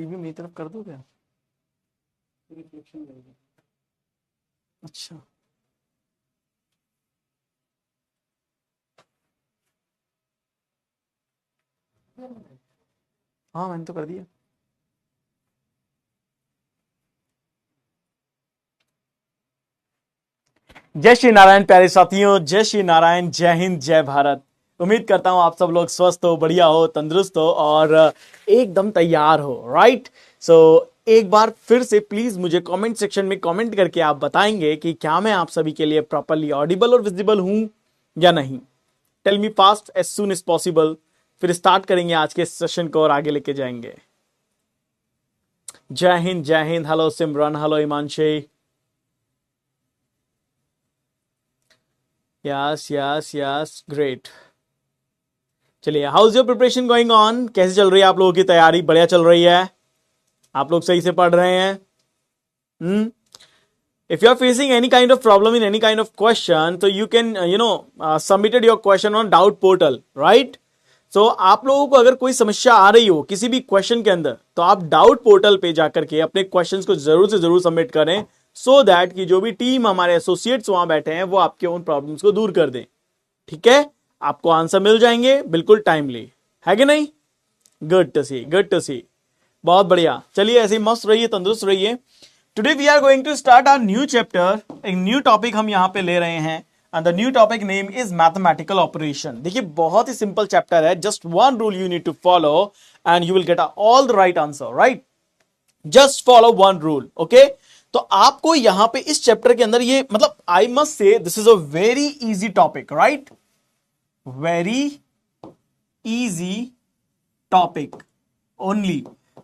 TV मेरी तरफ कर दो क्या? अच्छा, हाँ मैंने तो कर दिया। जय श्री नारायण प्यारे साथियों, जय श्री नारायण, जय हिंद, जय भारत। उम्मीद करता हूं आप सब लोग स्वस्थ हो, बढ़िया हो, तंदुरुस्त हो और एकदम तैयार हो, राइट। सो एक बार फिर से प्लीज मुझे कमेंट सेक्शन में कमेंट करके आप बताएंगे कि क्या मैं आप सभी के लिए प्रॉपरली ऑडिबल और विजिबल हूं या नहीं। Tell me fast as soon as possible. फिर स्टार्ट करेंगे आज के सेशन को और आगे लेके जाएंगे। जय हिंद, जय हिंद। Hello Simran, hello Himanshi. Yes yes yes, great. चलिए, how is your preparation going on? कैसे चल रही है आप लोगों की तैयारी? बढ़िया चल रही है? आप लोग सही से पढ़ रहे हैं? If you are facing any kind of problem in any kind of question, so you can submitted your question on doubt portal, right? So आप लोगों को अगर कोई समस्या आ रही हो किसी भी क्वेश्चन के अंदर, तो आप डाउट पोर्टल पे जाकर के अपने क्वेश्चंस को जरूर से जरूर सबमिट करें, सो दैट कि जो भी टीम हमारे एसोसिएट्स वहां बैठे हैं वो आपके उन प्रॉब्लम्स को दूर कर दें। ठीक है, आपको आंसर मिल जाएंगे बिल्कुल टाइमली, है कि नहीं? Good to see, good to see. बहुत बढ़िया। चलिए, ऐसे ही मस्त रहिए, तंदुरुस्त रहिए। Today we are going to start our new chapter. एक न्यू टॉपिक हम यहां पे ले रहे हैं and the new topic name is mathematical operation. देखिए, बहुत ही सिंपल चैप्टर है। Just one rule you need to follow and you will get all the right answer, right? Just follow one rule, okay? तो आपको यहां पे इस chapter के अंदर ये मतलब I must say this is a very easy topic, right? Very easy topic only.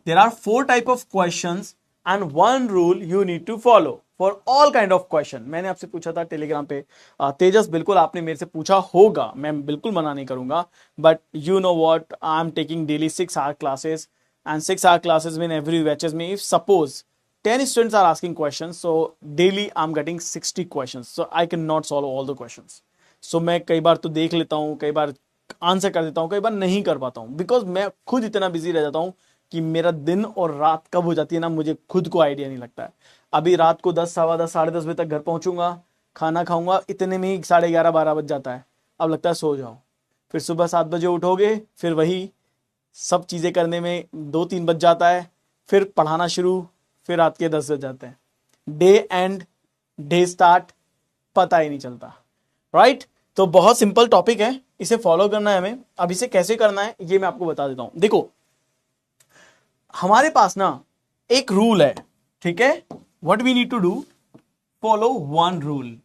There are 4 type of questions and one rule you need to follow for all kind of question. मैंने आपसे पूछा था Telegram पे, तेजस, बिल्कुल आपने मेरे से पूछा होगा, मैं बिल्कुल मना नहीं करूंगा, but you know what, I am taking daily 6 hour classes and 6 hour classes mean every batches में if suppose 10 students are asking questions, so daily I'm getting 60 questions, so I cannot solve all the questions. So मैं कई बार तो देख लेता हूं, कई बार answer कर देता हूं, कई बार नहीं कर पाता हूं, बिकॉज मैं खुद इतना बिजी रह जाता हूं कि मेरा दिन और रात कब हो जाती है ना, मुझे खुद को आइडिया नहीं लगता है। अभी रात को 10, सवा 10, साढ़े 10 बजे तक घर पहुंचूंगा, खाना खाऊंगा, इतने में ही 11:30, 12 बज जाता है। अब लगता है सो जाओ, फिर सुबह 7 बजे उठोगे, फिर वही सब चीजें करने में 2-3 बज जाता है, फिर पढ़ाना शुरू, फिर रात के 10 बज जाते हैं। डे एंड डे स्टार्ट पता ही नहीं चलता, राइट? तो बहुत सिंपल टॉपिक है, इसे फॉलो करना है हमें। अब इसे कैसे करना है ये मैं आपको बता देता हूं। देखो, हमारे पास ना एक रूल है, ठीक है? What we need to do, follow one rule.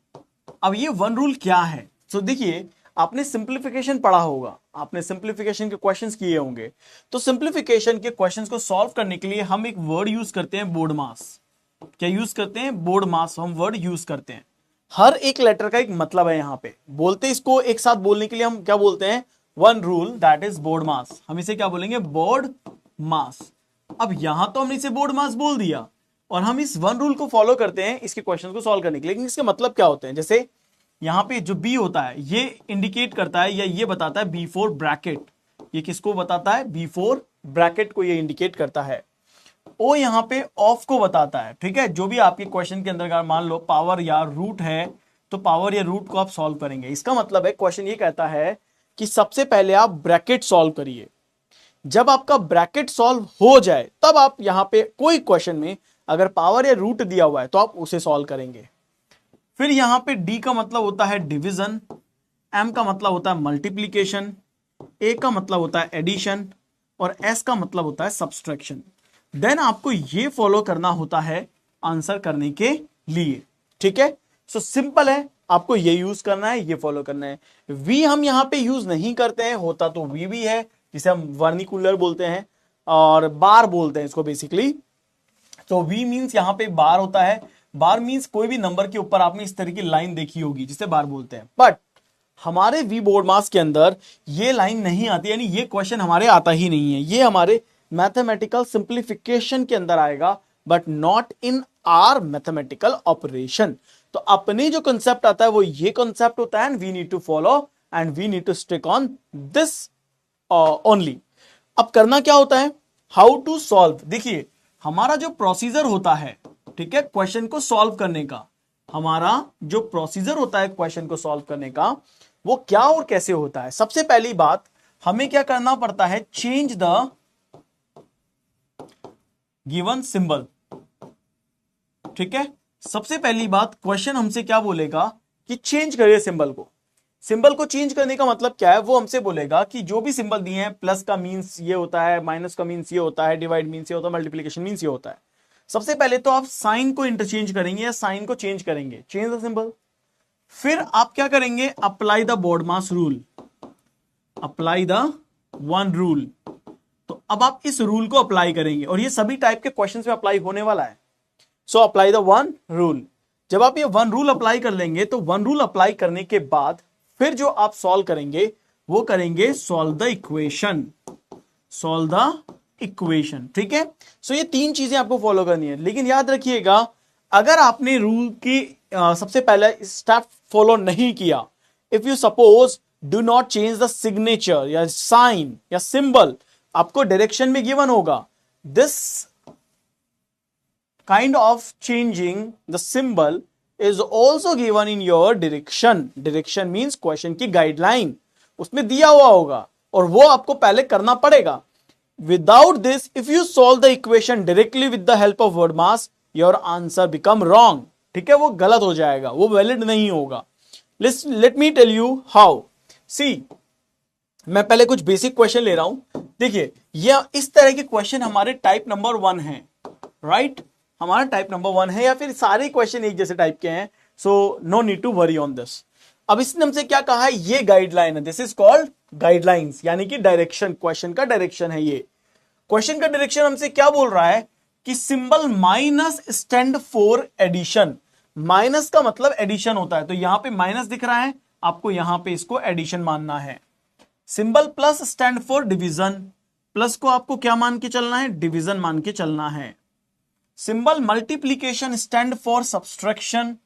अब ये वन रूल क्या है? तो देखिए, आपने सिंप्लीफिकेशन पढ़ा होगा, आपने सिंप्लीफिकेशन के क्वेश्चंस किए होंगे। तो सिंप्लीफिकेशन के क्वेश्चंस को सॉल्व करने के लिए हम एक वर्ड यूज करते हैं, बोर्ड मास। क्या यूज करते हैं? बोर्ड मास हम वर्ड यूज करते हैं। हर एक लेटर का एक मतलब है। यहां पे बोलते इसको एक साथ बोलने के लिए हम क्या बोलते हैं? One rule, that is BODMAS. हम इसे क्या बोलेंगे? BODMAS. अब यहां तो हमने इसे बोर्ड मास बोल दिया और हम इस वन रूल को फॉलो करते हैं इसके क्वेश्चन को सॉल्व करने के लिए। लेकिन इसके मतलब क्या होते हैं? जैसे यहां पे जो बी होता है ये इंडिकेट करता है या ये बताता है बिफोर ब्रैकेट। ये किसको बताता है? बिफोर ब्रैकेट को ये इंडिकेट करता है। ओ यहां पे ऑफ को बताता है, ठीक है? जो भी आपके क्वेश्चन के अंदर मान लो पावर या रूट है, तो पावर या रूट को आप सॉल्व करेंगे। इसका मतलब है क्वेश्चन ये कहता है कि सबसे पहले आप ब्रैकेट सॉल्व करिए। जब आपका ब्रैकेट सॉल्व हो जाए तब आप यहां पे कोई क्वेश्चन में अगर पावर या रूट दिया हुआ है तो आप उसे सॉल्व करेंगे। फिर यहां पे डी का मतलब होता है डिवीजन, एम का मतलब होता है मल्टीप्लीकेशन, ए का मतलब होता है एडिशन और एस का मतलब होता है सब्सट्रैक्शन। देन आपको ये फॉलो करना होता है आंसर करने के लिए, ठीक है? सो सिंपल है, आपको ये यूज करना है, ये फॉलो करना है। वी हम यहां पे यूज नहीं करते हैं, होता तो वी भी है, जिसे हम वर्निकुलर बोलते हैं और बार बोलते हैं इसको बेसिकली। तो वी मींस यहां पे बार होता है। बार मींस कोई भी नंबर के ऊपर आपने इस तरह की लाइन देखी होगी जिसे बार बोलते हैं, बट हमारे वी बोर्ड मास के अंदर ये लाइन नहीं आती, यानी ये क्वेश्चन हमारे आता ही नहीं है। ये हमारे मैथमेटिकल सिंप्लीफिकेशन के अंदर आएगा, but not in are mathematical operation. तो अपने जो कंसेप्ट आता है वो ये कंसेप्ट होता है, and we need to follow and we need to stick on this only. अब करना क्या होता है? हाउ टू सॉल्व, देखिए हमारा जो प्रोसीजर होता है, ठीक है, क्वेश्चन को सॉल्व करने का, हमारा जो प्रोसीजर होता है क्वेश्चन को सॉल्व करने का, वो क्या और कैसे होता है। सबसे पहली बात हमें क्या करना पड़ता है, चेंज द गिवन सिंबल, ठीक है। सबसे पहली बात क्वेश्चन हमसे क्या बोलेगा कि चेंज करिए सिंबल को। सिंबल को चेंज करने का मतलब क्या है, वो हमसे बोलेगा कि जो भी सिंबल दिए हैं, प्लस का मींस ये होता है, माइनस का मींस ये होता है, डिवाइड मींस ये होता है, मल्टीप्लीकेशन मींस ये होता है। सबसे पहले तो आप साइन को इंटरचेंज करेंगे या साइन को चेंज करेंगे, चेंज द सिंबल। फिर आप क्या करेंगे, apply the board mass rule, apply the one rule. तो अब आप इस रूल को अप्लाई करेंगे और ये सभी टाइप के क्वेश्चंस में अप्लाई होने वाला है। So apply the one rule. जब आप ये वन रूल अप्लाई कर लेंगे तो वन रूल अप्लाई करने के बाद फिर जो आप सॉल्व करेंगे वो करेंगे solve the equation, solve the equation, ठीक है। सो ये तीन चीजें आपको फॉलो करनी है, लेकिन याद रखिएगा अगर आपने रूल की सबसे पहले स्टेप फॉलो नहीं किया, if you suppose do not change the signature या साइन या सिंबल, आपको डायरेक्शन में गिवन होगा this kind of changing the symbol is also given in your direction. Direction means question की guideline, उसमें दिया हुआ होगा और वो आपको पहले करना पड़ेगा। Without this, if you solve the equation directly with the help of word mass, your answer become wrong, ठीक है, वो गलत हो जाएगा, वो वैलिड नहीं होगा। Let me tell you how. See, मैं पहले कुछ बेसिक क्वेश्चन ले रहा हूं, देखिए यह इस तरह के क्वेश्चन हमारे टाइप नंबर 1 है, राइट, हमारा टाइप नंबर 1 है, या फिर सारे क्वेश्चन एक जैसे टाइप के हैं, so no need to worry on this. अब इसने हमसे क्या कहा है, ये गाइडलाइन है, दिस इज कॉल्ड गाइडलाइंस, यानी कि डायरेक्शन, क्वेश्चन का डायरेक्शन है ये। क्वेश्चन का डायरेक्शन हमसे क्या बोल रहा है कि symbol minus stand for addition. Minus का मतलब एडिशन होता है, तो यहां पे माइनस दिख रहा है, आपको यहां पे इसको एडिशन मानना है। Symbol plus stand for division, plus को आपको क्या मान के चलना है, डिवीजन मान के चलना है। Symbol multiplication stand for subtraction,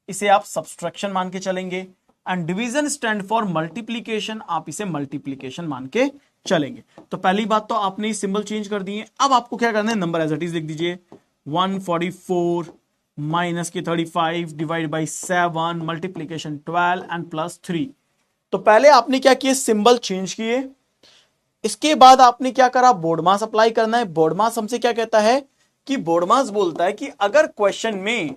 इसे आप सब्सट्रैक्शन मान के चलेंगे। And division stand for multiplication, आप इसे मल्टीप्लीकेशन मान के चलेंगे। तो पहली बात तो आपने सिंबल चेंज कर दिए, अब आपको क्या करना है, नंबर एज इट इज लिख दीजिए, 144 माइनस के 35 divide by 7 multiplication 12 and plus 3। तो पहले आपने क्या किए, सिंबल चेंज किए, इसके बाद आपने क्या करा, बोर्ड मास अप्लाई करना है। बोर्ड मास हमसे क्या कहता है कि बोर्ड मास बोलता है कि अगर क्वेश्चन में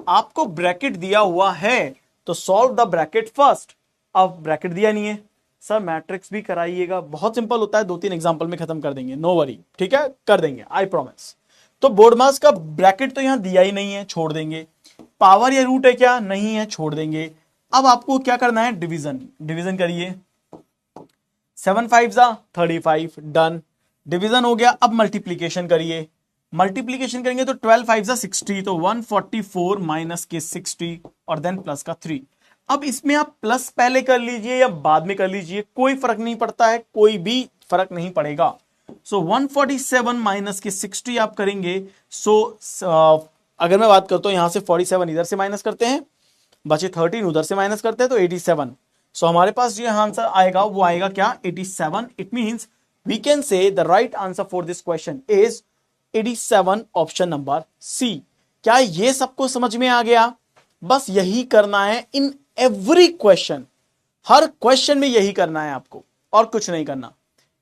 आपको ब्रैकेट दिया हुआ है तो सॉल्व द ब्रैकेट फर्स्ट। अब ब्रैकेट दिया नहीं है, सर मैट्रिक्स भी कराइएगा, बहुत सिंपल होता है, 2-3 एग्जांपल में खत्म कर देंगे, नो वरी, ठीक है, कर देंगे, आई प्रॉमिस। तो बोर्ड मास का ब्रैकेट तो यहां दिया ही नहीं है, छोड़ देंगे। पावर या रूट है क्या, नहीं है, छोड़ देंगे। अब आपको क्या करना है, डिवीजन, डिवीजन करिए, 7 5 35, डन, डिवीजन हो गया। अब मल्टीप्लीकेशन करिए, मल्टीप्लीकेशन करेंगे तो 12 5 60, तो 144 माइनस के 60 और देन प्लस का 3। अब इसमें आप प्लस पहले कर लीजिए या बाद में कर लीजिए, कोई फर्क नहीं पड़ता है, कोई भी फर्क नहीं पड़ेगा। सो 147 माइनस के 60 आप करेंगे। सो अगर मैं बात करता हूं यहां से 47 इधर से माइनस करते हैं, बचे 13 उधर से माइनस करते हैं, तो 87। सो हमारे पास जो आंसर आएगा वो आएगा क्या, 87। It means we can say the right answer for this question is 87, option number C. क्या ये सबको समझ में आ गया? बस यही करना है इन एवरी क्वेश्चन, हर क्वेश्चन में यही करना है आपको और कुछ नहीं करना।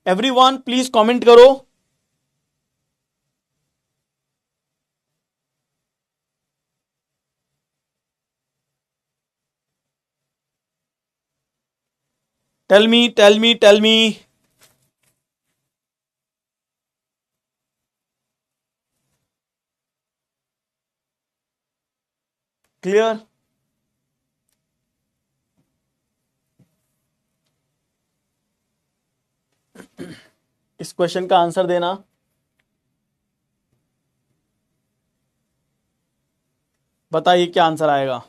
एवरीवन प्लीज कमेंट करो। Tell me, tell me, tell me. Clear? इस क्वेश्चन का आंसर देना। बताइए क्या आंसर आएगा।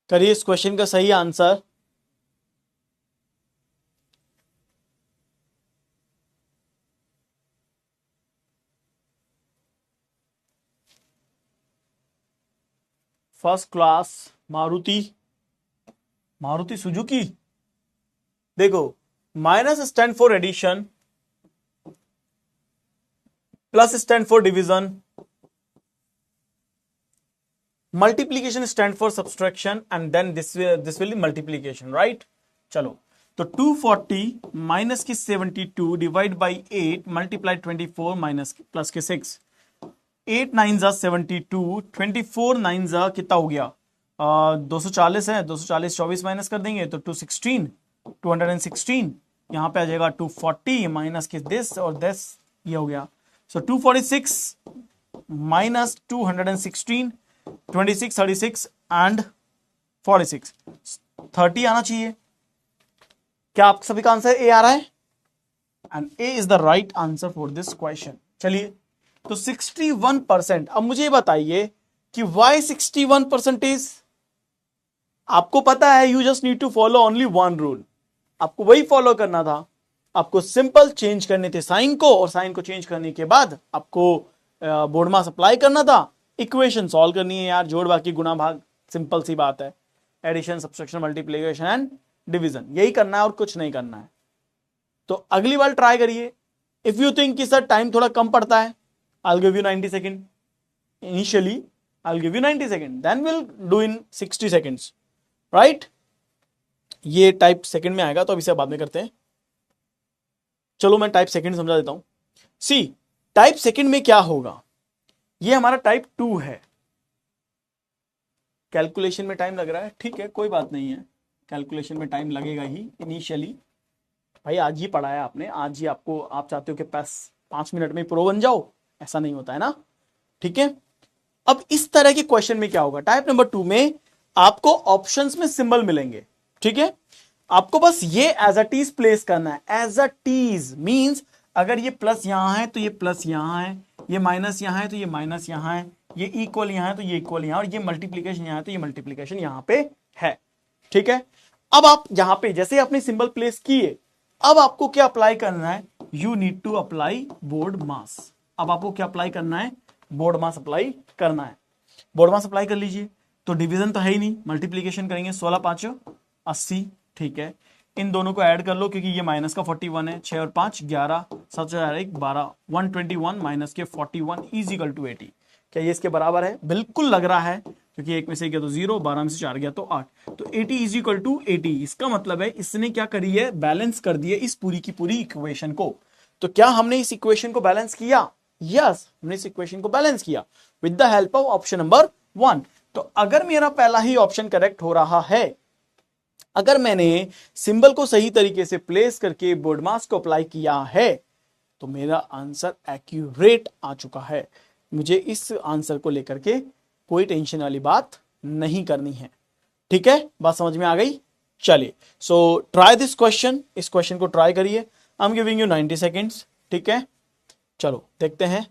करिए इस क्वेश्चन का सही answer. First class Maruti, Maruti Suzuki. देखो, minus stand for addition, plus stand for division, multiplication stand for subtraction, and then this will be multiplication, right. चलो, तो 240 माइनस की 72 divide by 8 multiply 24 minus plus के 6, 8 9 जा 72, 24 9 जा कितना हो गया 240 है, 240 24 माइनस कर देंगे तो 216, 216 यहां पे आ जाएगा 240 माइनस के दिस और दिस, ये हो गया। सो 246 माइनस 216, 26 36 एंड 46, 30 आना चाहिए। क्या आप सभी का आंसर ए आ रहा है? And A is the right answer for this question. चलिए, तो 61%। अब मुझे बताइए कि वाई 61%? आपको पता है, you just need to follow only one rule. आपको वही फॉलो करना था। आपको सिंपल चेंज करने थे साइन को, और साइन को चेंज करने के बाद आपको बोर्ड मास अप्लाई करना था। इक्वेशन सॉल्व करनी है यार, जोड़ बाकी गुणा भाग, सिंपल सी बात है। Addition, subtraction, multiplication and division, यही करना है और कुछ नहीं करना है। तो अगली बार ट्राई करिए। इफ यू थिंक कि सर टाइम थोड़ा कम पड़ता है, I'll give you 90 seconds. Initially, I'll give you 90 seconds. Then we'll do in 60 seconds. Right? ये टाइप सेकंड में आएगा, तो अब इसे बाद में करते हैं। चलो मैं टाइप सेकंड समझा देता हूं। सी, टाइप सेकंड में क्या होगा, ये हमारा टाइप 2 है। कैलकुलेशन में टाइम लग रहा है, ठीक है, कोई बात नहीं है, कैलकुलेशन में टाइम लगेगा ही इनिशियली। भाई आज ही पढ़ाया आपने, आज ही आपको, आप चाहते हो कि 5 मिनट में प्रो बन जाओ, ऐसा नहीं होता है ना, ठीक है। अब इस तरह के क्वेश्चन में क्या होगा, टाइप नंबर 2 में आपको ऑप्शंस में सिंबल मिलेंगे, ठीक है। आपको बस ये एज अ टीज प्लेस करना है। एज अ टीज मींस अगर ये प्लस यहां है तो ये प्लस यहां है, ये माइनस यहां है तो ये माइनस यहां है, ये इक्वल यहां है तो ये इक्वल यहां, और ये मल्टीप्लीकेशन यहां है तो ये मल्टीप्लीकेशन यहां पे है, ठीक है। अब आप यहां पे जैसे आपने सिंबल प्लेस किए, अब आपको क्या अप्लाई करना है, you need to apply BODMAS. अब आपको क्या अप्लाई करना है, बोर्ड मास अप्लाई करना है। बोर्ड मास अप्लाई कर लीजिए। तो डिवीजन तो है ही नहीं, मल्टीप्लीकेशन करेंगे, 16 5 80, ठीक है। इन दोनों को ऐड कर लो, क्योंकि ये माइनस का 41 है, 6 और 5 11, 7 और 1 12, 121 माइनस के 41 इज इक्वल टू 80। क्या ये इसके बराबर है? बिल्कुल लग रहा है, क्योंकि एक में से गया तो 0, 12 में से 4 गया तो 8, तो 80 इज इक्वल टू 80। इसका मतलब है इसने क्या करी है, बैलेंस कर दिया इस पूरी की पूरी इक्वेशन को। तो क्या हमने इस इक्वेशन को बैलेंस किया? यस, हमने इस इक्वेशन को बैलेंस किया with the help of option number 1। तो अगर मेरा पहला ही ऑप्शन करेक्ट हो रहा है, अगर मैंने सिंबल को सही तरीके से प्लेस करके बोर्ड मास को अप्लाई किया है, तो मेरा आंसर एक्यूरेट आ चुका है। मुझे इस आंसर को लेकर के कोई टेंशन वाली बात नहीं करनी है, ठीक है। बात समझ में आ गई? चलिए, सो ट्राई दिस क्वेश्चन, इस क्वेश्चन को ट्राई करिए। I am giving you 90 seconds, ठीक है। चलो देखते हैं।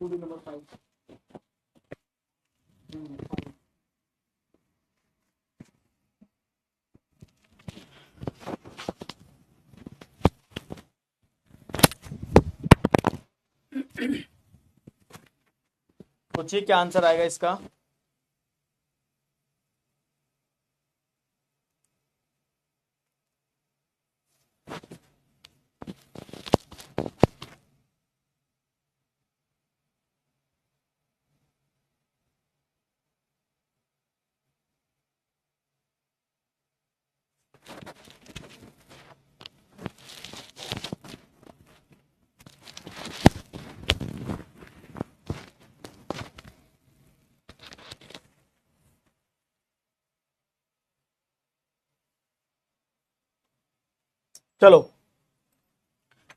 नंबर 5। सोचिए क्या आंसर आएगा इसका। चलो,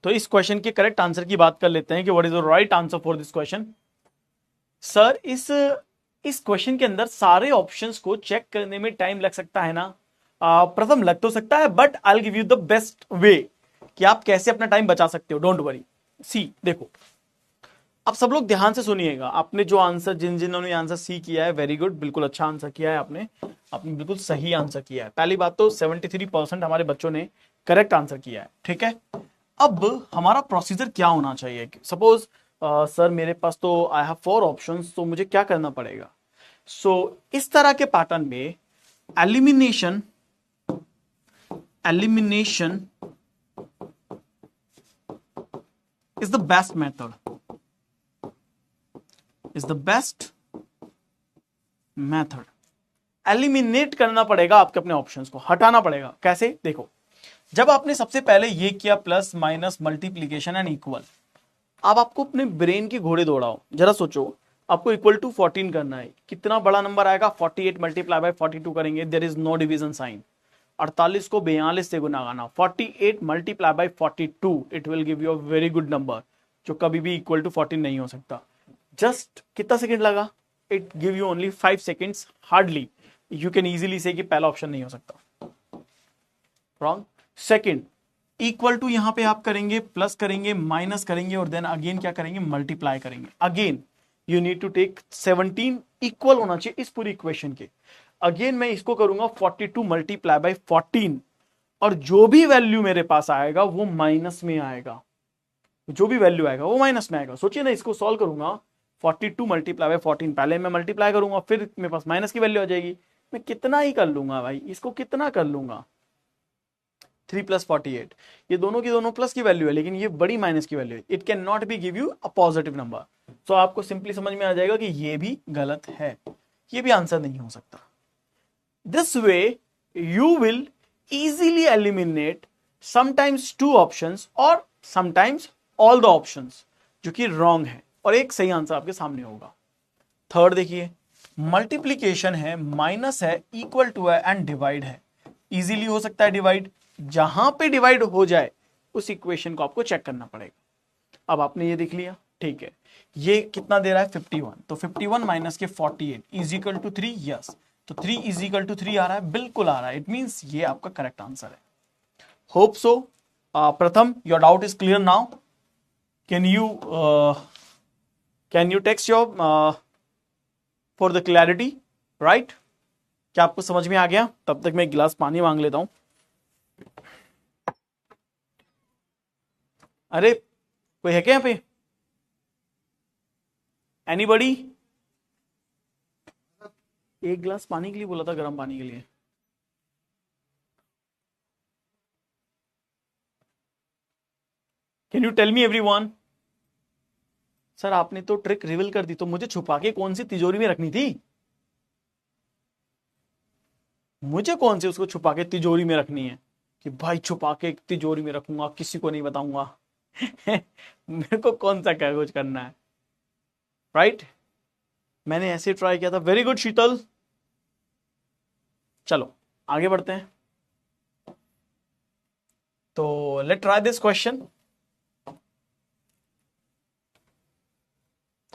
तो इस क्वेश्चन के करेक्ट आंसर की बात कर लेते हैं कि what is the right answer for this question. Sir इस क्वेश्चन के अंदर सारे ऑप्शंस को चेक करने में टाइम लग सकता है ना? प्रथम लग तो सकता है, but I will give you the best way कि आप कैसे अपना टाइम बचा सकते हो। Don't worry. सी देखो, अब सब लोग ध्यान से सुनिएगा। आपने जो आंसर, जिन्होंने आंसर सी किया है, वेरी गुड, बिल्कुल अच्छा आंसर किया है आपने बिल्कुल सही आंसर किया है। पहली बात तो 73% हमारे बच्चों ने करेक्ट आंसर किया है, ठीक है। अब हमारा प्रोसीजर क्या होना चाहिए? सपोज सर मेरे पास तो आई हैव 4 ऑप्शंस, तो मुझे क्या करना पड़ेगा? सो इस तरह के पैटर्न में elimination elimination is the best method, is the best method. Eliminate करना पड़ेगा, आपके अपने ऑप्शंस को हटाना पड़ेगा। कैसे? देखो, जब आपने सबसे पहले ये किया plus minus multiplication and equal, अब आपको अपने ब्रेन के घोड़े दौड़ाओ, जरा सोचो। आपको इक्वल टू 14 करना है, कितना बड़ा नंबर आएगा? 48 मल्टीप्लाई बाय 42 करेंगे, there is no division sign. 48 को 42 से गुना करना, 48 multiply by 42, it will give you a very good number, जो कभी भी इक्वल टू 14 नहीं हो सकता। जस्ट कितना सेकंड लगा? It give you only 5 seconds, hardly. You can easily से कि पहला ऑप्शन नहीं हो सकता, रॉन्ग। सेकंड, इक्वल टू यहां पे आप करेंगे, प्लस करेंगे, माइनस करेंगे, और देन अगेन क्या करेंगे? मल्टीप्लाई करेंगे। Again you need to take 17 equal होना चाहिए इस पूरी इक्वेशन के। अगेन मैं इसको करूंगा 42 मल्टीप्लाई बाय 14, और जो भी वैल्यू मेरे पास आएगा वो माइनस में आएगा, जो भी वैल्यू आएगा वो माइनस में आएगा। सोचिए ना, इसको सॉल्व करूंगा 42 मल्टीप्लाई बाय 14, पहले मैं मल्टीप्लाई करूंगा, फिर मेरे पास माइनस की वैल्यू आ जाएगी। मैं कितना ही कर लूंगा भाई, इसको कितना कर लूंगा? 3 प्लस 48, ये दोनों की दोनों प्लस की वैल्यू है, लेकिन ये बड़ी माइनस की वैल्यू है। It can not be give you a positive number. तो आपको सिंपली समझ में आ जाएगा कि ये भी गलत है, ये भी आंसर नहीं हो सकता। This way you will easily eliminate sometimes 2 options और sometimes all the options जो कि wrong है, और एक सही आंसर आपके सामने होगा। थर्ड देखिए, मल्टीप्लीकेशन है, माइनस है, इक्वल टू है एंड डिवाइड है। इजीली हो सकता है डिवाइड, जहां पे डिवाइड हो जाए उस इक्वेशन को आपको चेक करना पड़ेगा। अब आपने ये देख लिया, ठीक है। ये कितना दे रहा है? 51, तो 51 माइनस के 48 इज इक्वल टू 3। यस, तो 3 इज इक्वल टू 3 आ रहा है, बिल्कुल आ रहा है। इट मींस ये आपका करेक्ट आंसर है। होप सो प्रथम your doubt is clear now. Can you text your for the clarity, right? क्या आपको समझ में आ गया? तब तक मैं एक गिलास पानी मांग लेता हूं। अरे कोई है क्या यहाँ पे? एनीबडी? एक गिलास पानी के लिए बोला था, गर्म पानी के लिए। Can you tell me everyone? Sir आपने तो ट्रिक रिवील कर दी, तो मुझे छुपा के कौन सी तिजोरी में रखनी थी? मुझे कौन सी उसको छुपा के तिजोरी में रखनी है कि भाई छुपा के तिजोरी में रखूंगा, किसी को नहीं बताऊंगा? मेरे को कौन सा क्या कुछ करना है, राइट? मैंने ऐसे ट्राई किया था। वेरी गुड शीतल। चलो आगे बढ़ते हैं। तो लेट ट्राई दिस क्वेश्चन।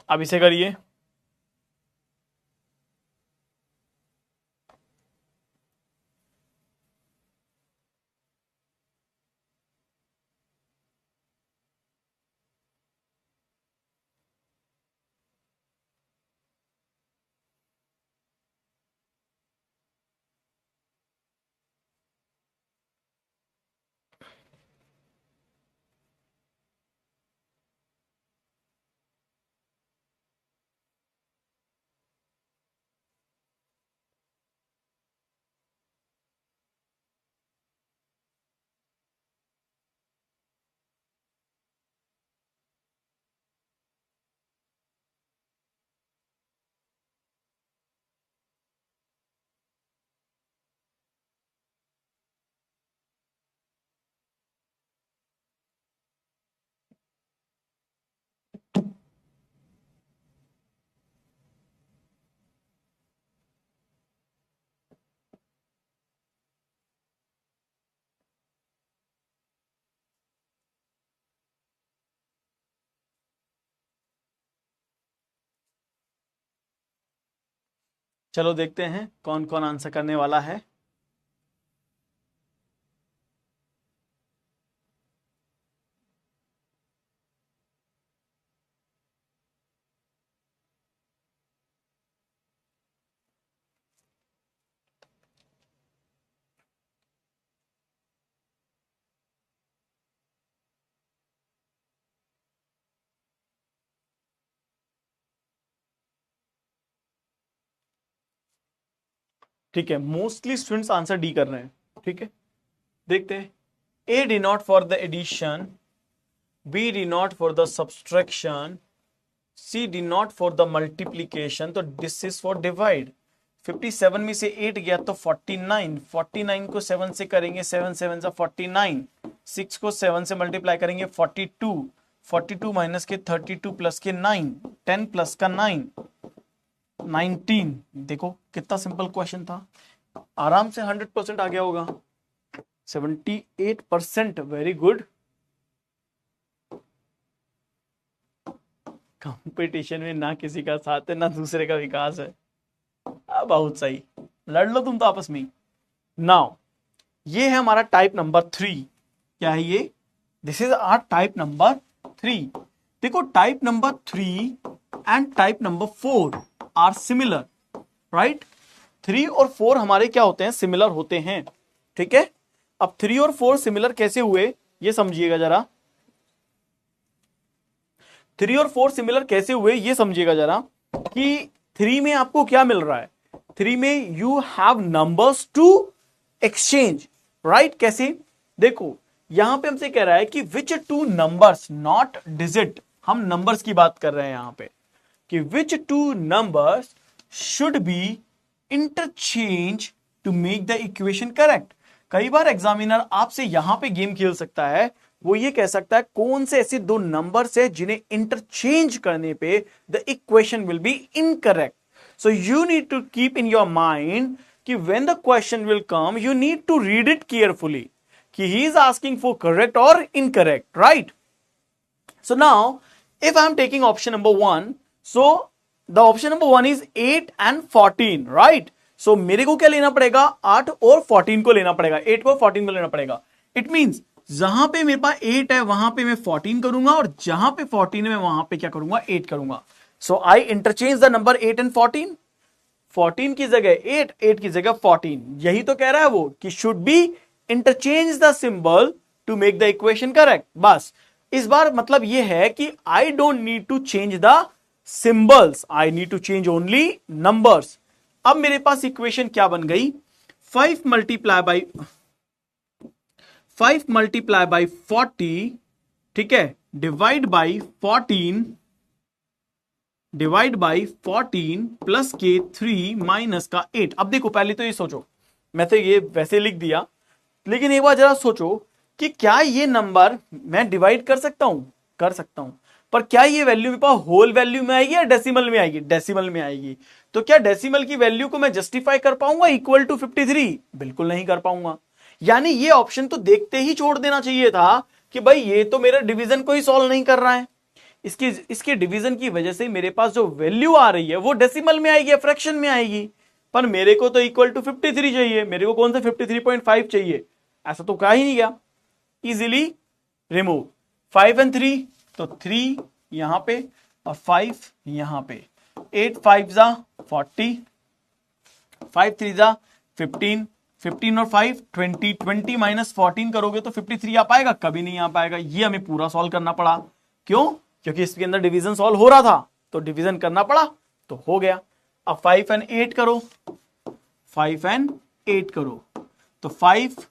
अब इसे करिए। चलो देखते हैं कौन कौन आंसर करने वाला है। ठीक है, मोस्टली स्टूडेंट्स आंसर डी कर रहे हैं। ठीक है, देखते हैं। A denote for the addition, B denote for the subtraction, C denote for the multiplication, तो दिस इज फॉर डिवाइड। 57 में से 8 गया तो 49, 49 को 7 से करेंगे, 7 7 से 49, 6 को 7 से मल्टीप्लाई करेंगे 42, 42 माइनस के 32 प्लस के 9, 10 प्लस का 9, 19। देखो कितना सिंपल क्वेश्चन था, आराम से 100% आ गया होगा। 78%, वेरी गुड। कंपटीशन में ना किसी का साथ है ना दूसरे का विकास है। बहुत सही, लड़ लो तुम तो आपस में। नाउ ये है हमारा टाइप नंबर 3। क्या है ये? This is our type number 3। देखो type number 3 and type number 4 are similar, right. 3 और 4 हमारे क्या होते हैं? सिमिलर होते हैं। ठीक है, अब 3 और 4 सिमिलर कैसे हुए ये समझिएगा जरा। 3 और 4 सिमिलर कैसे हुए ये समझिएगा जरा, कि 3 में आपको क्या मिल रहा है? 3 में you have numbers to exchange, right. कैसे? देखो यहां पे हमसे कह रहा है कि which two numbers, not digit, हम नंबर्स की बात कर रहे हैं यहां पे, कि which two numbers should be interchange to make the equation correct. कई बार एग्जामिनर आपसे यहां पे गेम खेल सकता है, वो ये कह सकता है कौन से ऐसे दो नंबर्स है जिन्हें इंटरचेंज करने पे the equation will be incorrect. So you need to keep in your mind कि when the question will come you need to read it carefully, कि he is asking for correct और incorrect, right. So now, if I am taking option number 1, so the option number 1 is 8 and 14, right? So मेरे को क्या लेना पड़ेगा? 8 और 14 को लेना पड़ेगा, 8 को 14 को लेना पड़ेगा। It means जहां पे मेरे पास 8 है वहां पे मैं 14 करूंगा, और जहां पे 14 है मैं वहां पे क्या करूंगा? 8 करूंगा। So I interchange the number 8 and 14, 14 की जगह 8, 8 की जगह 14। यही तो कह रहा है वो कि should be interchange the symbol to make the equation correct. बस इस बार मतलब ये है कि I don't need to change the symbols, I need to change only numbers. अब मेरे पास इक्वेशन क्या बन गई? 5 मल्टीप्लाई बाई 40, ठीक है, divide by 14, divide by 14 plus के 3 माइनस का 8। अब देखो पहले तो ये सोचो, मैं तो ये वैसे लिख दिया, लेकिन एक बार जरा सोचो कि क्या ये नंबर मैं डिवाइड कर सकता हूं? कर सकता हूं, पर क्या ये वैल्यू मेरे पास होल वैल्यू में आएगी या डेसिमल में आएगी? डेसिमल में आएगी। तो क्या डेसिमल की वैल्यू को मैं जस्टिफाई कर पाऊंगा इक्वल टू 53? बिल्कुल नहीं कर पाऊंगा। यानी ये ऑप्शन तो देखते ही छोड़ देना चाहिए था कि भाई ये तो मेरा डिवीजन को ही सॉल्व नहीं कर रहा है। इसके डिवीजन की वजह से मेरे पास जो वैल्यू आ रही है वो डेसिमल में आएगी, फ्रैक्शन में आएगी, पर मेरे को तो इक्वल टू 53 चाहिए। मेरे को कौन सा 53.5 चाहिए? ऐसा तो कहा ही नहीं गया। इजीली रिमूव 5 एंड 3, तो 3 यहां पे और 5 यहां पे। 8 5 जा 40, 5 3 जा 15, 15 और 5 20, 20 माइनस 14 करोगे तो 53 आ पाएगा? कभी नहीं आ पाएगा। ये हमें पूरा सॉल्व करना पड़ा। क्यों? क्योंकि इसके अंदर डिवीजन सॉल्व हो रहा था, तो डिवीजन करना पड़ा, तो हो गया। अब 5 एंड 8 करो, 5 एंड 8 करो, तो 5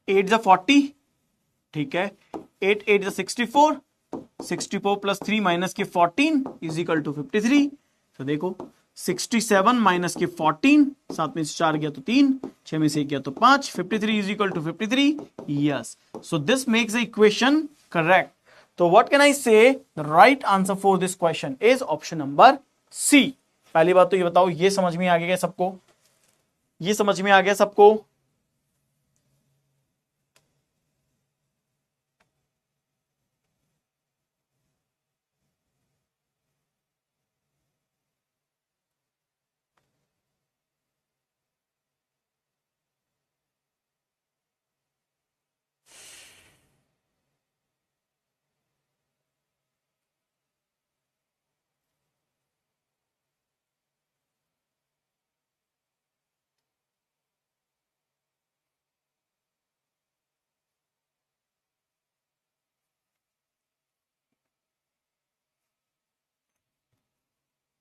8 जा 40, ठीक है, 8 8 जा 64, 64 प्लस 3 माइनस के 14 इज इक्वल टू 53। तो देखो 67 माइनस के 14, 7 में से 4 गया तो 3, 6 में से 1 गया तो 5, 53 is equal to 53। Yes, so this makes the equation correct. तो what can I say? The right answer for this question is option number C. पहली बात तो ये बताओ, ये समझ में आ गया सबको? ये समझ में आ गया सबको?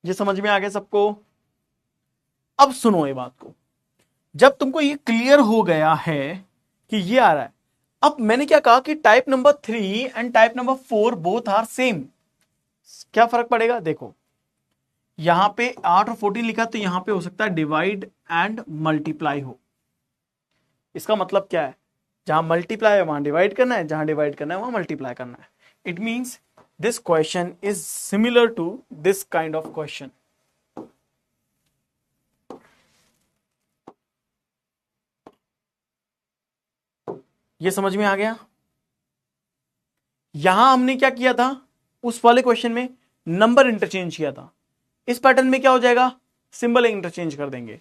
ये समझ में आ गया सबको? अब सुनो ये बात को, जब तुमको ये क्लियर हो गया है कि ये आ रहा है, अब मैंने क्या कहा कि type number 3 and type number 4 both are same. क्या फर्क पड़ेगा? देखो यहां पे 8 और 14 लिखा, तो यहां पे हो सकता है डिवाइड एंड मल्टीप्लाई हो। इसका मतलब क्या है? जहां मल्टीप्लाई है वहां डिवाइड करना है, जहां डिवाइड करना है वहां मल्टीप्लाई करना है। It means this question is similar to this kind of question. ये समझ में आ गया? यहां हमने क्या किया था, उस वाले क्वेश्चन में नंबर इंटरचेंज किया था। इस पैटर्न में क्या हो जाएगा, सिंबल इंटरचेंज कर देंगे।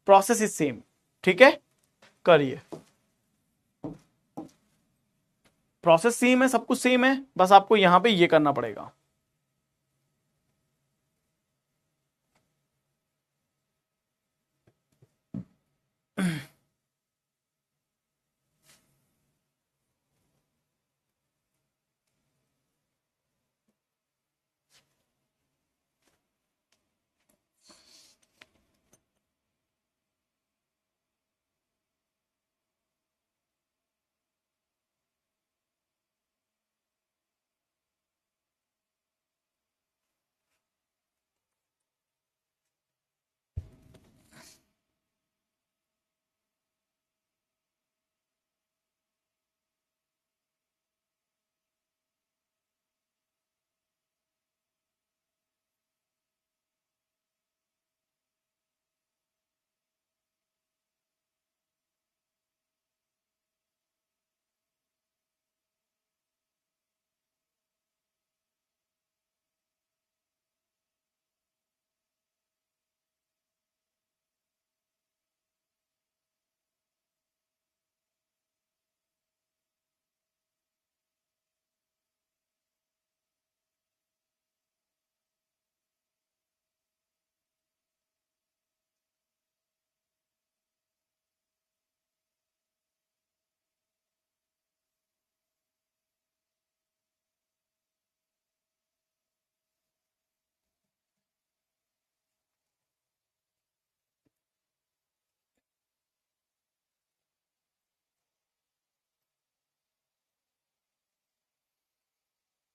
Process is same. ठीक है, करिए। प्रोसेस सेम है, सब कुछ सेम है, बस आपको यहां पे ये करना पड़ेगा।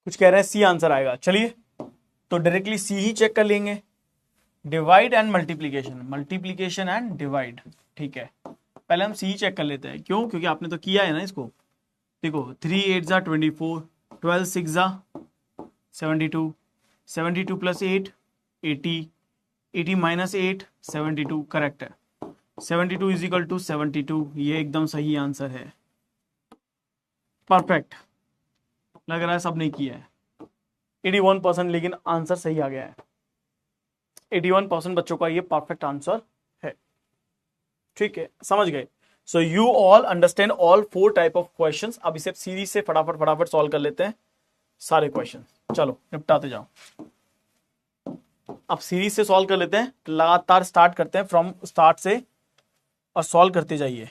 कुछ कह रहे हैं सी आंसर आएगा, चलिए तो डायरेक्टली सी ही चेक कर लेंगे। Divide and multiplication, multiplication and divide. ठीक है, पहले हम सी ही चेक कर लेते हैं। क्यों? क्योंकि आपने तो किया है ना इसको। देखो 3 8 ज़ा 24, 12 6 ज़ा 72, 72 + 8 80, 80 - 8 72, करेक्ट है। 72 = 72, ये एकदम सही आंसर है। परफेक्ट, लग रहा है सब ने किया है। 81%, लेकिन आंसर सही आ गया है। 81% बच्चों का ये परफेक्ट आंसर है। ठीक है, समझ गए? So you all understand all 4 type of question. अब इसे सीरीज से फटाफट फटाफट सॉल्व कर लेते हैं सारे क्वेश्चन। चलो निपटाते जाओ। अब सीरीज से सॉल्व कर लेते हैं, लगातार स्टार्ट करते हैं फ्रॉम स्टार्ट से और सॉल्व करते जाइए।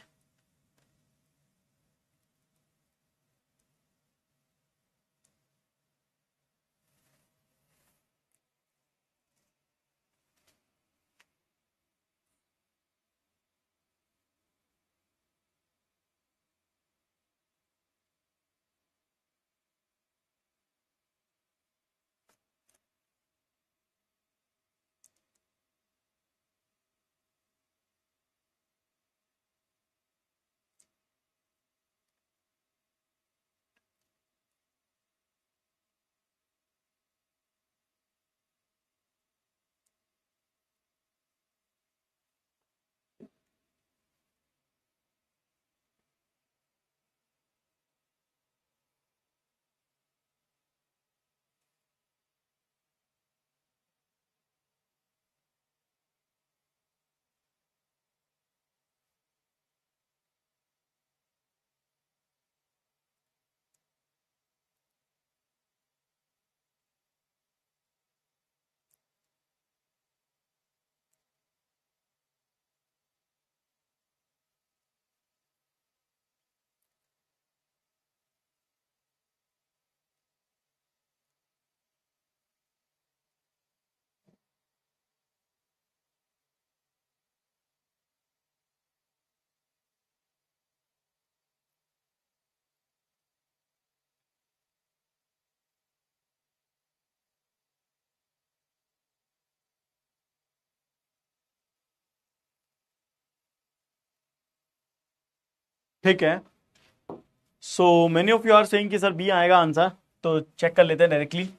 ठीक है। So many of you are saying कि सर बी आएगा आंसर, तो चेक कर लेते हैं directly.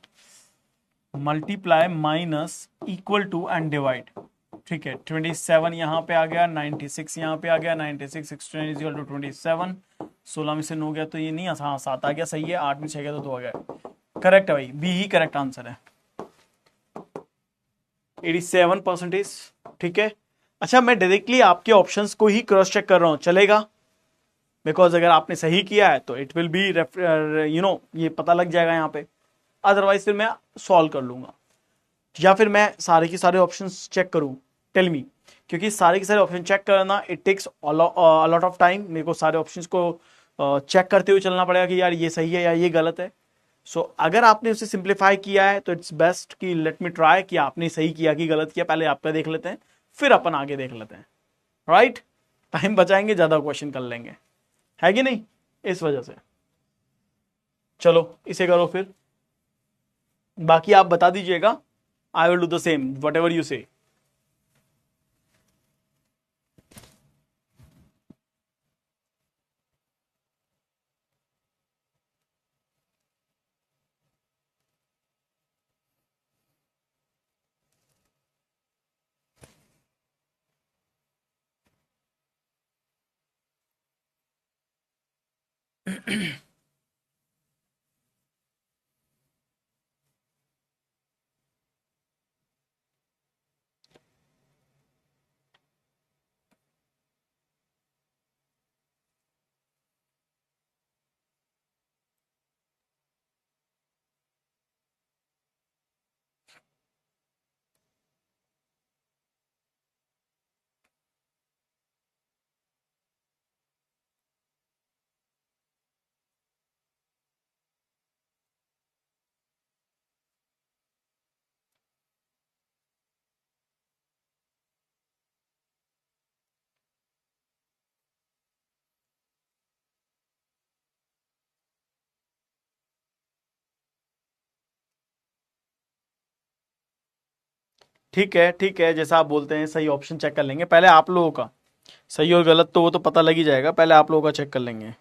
Multiply minus equal to and divide. ठीक है, 27 यहाँ पे आ गया, 96 यहाँ पे आ गया, 96 16 इज इक्वल टू 27। 16 में से 9 गया तो ये नहीं, हाँ 7 आ गया, सही है। 8 में 6 गया तो 2 आ गया। करेक्ट है भाई, बी ही करेक्ट आंसर है, 87%। ठीक है। अच्छा, मैं डायरेक्टली आपके ऑप्शंस को ही क्रॉस चेक कर रहा हूं, चलेगा? बिकॉज अगर आपने सही किया है तो इट विल बी ये पता लग जाएगा यहाँ पे। अदरवाइज फिर मैं सॉल्व कर लूंगा, या फिर मैं सारे के सारे ऑप्शंस चेक करूं। टेल मी, क्योंकि सारे के सारे ऑप्शन चेक करना it takes lot of time. मेरे को सारे ऑप्शंस को चेक करते हुए चलना पड़ेगा कि यार ये सही है या ये गलत है। सो अगर आपने उसे सिंप्लीफाई किया है तो इट्स बेस्ट कि लेट मी ट्राई कि आपने सही किया कि गलत किया, पहले आपका देख लेते हैं, फिर अपन आगे देख लेते हैं। राइट? टाइम बचाएंगे, ज्यादा क्वेश्चन कर लेंगे, है कि नहीं? इस वजह से चलो इसे करो फिर, बाकी आप बता दीजिएगा। I will do the same what ever you से। ठीक है, ठीक है, जैसा आप बोलते हैं सही ऑप्शन चेक कर लेंगे पहले आप लोगों का। सही और गलत तो वो तो पता लग ही जाएगा, पहले आप लोगों का चेक कर लेंगे।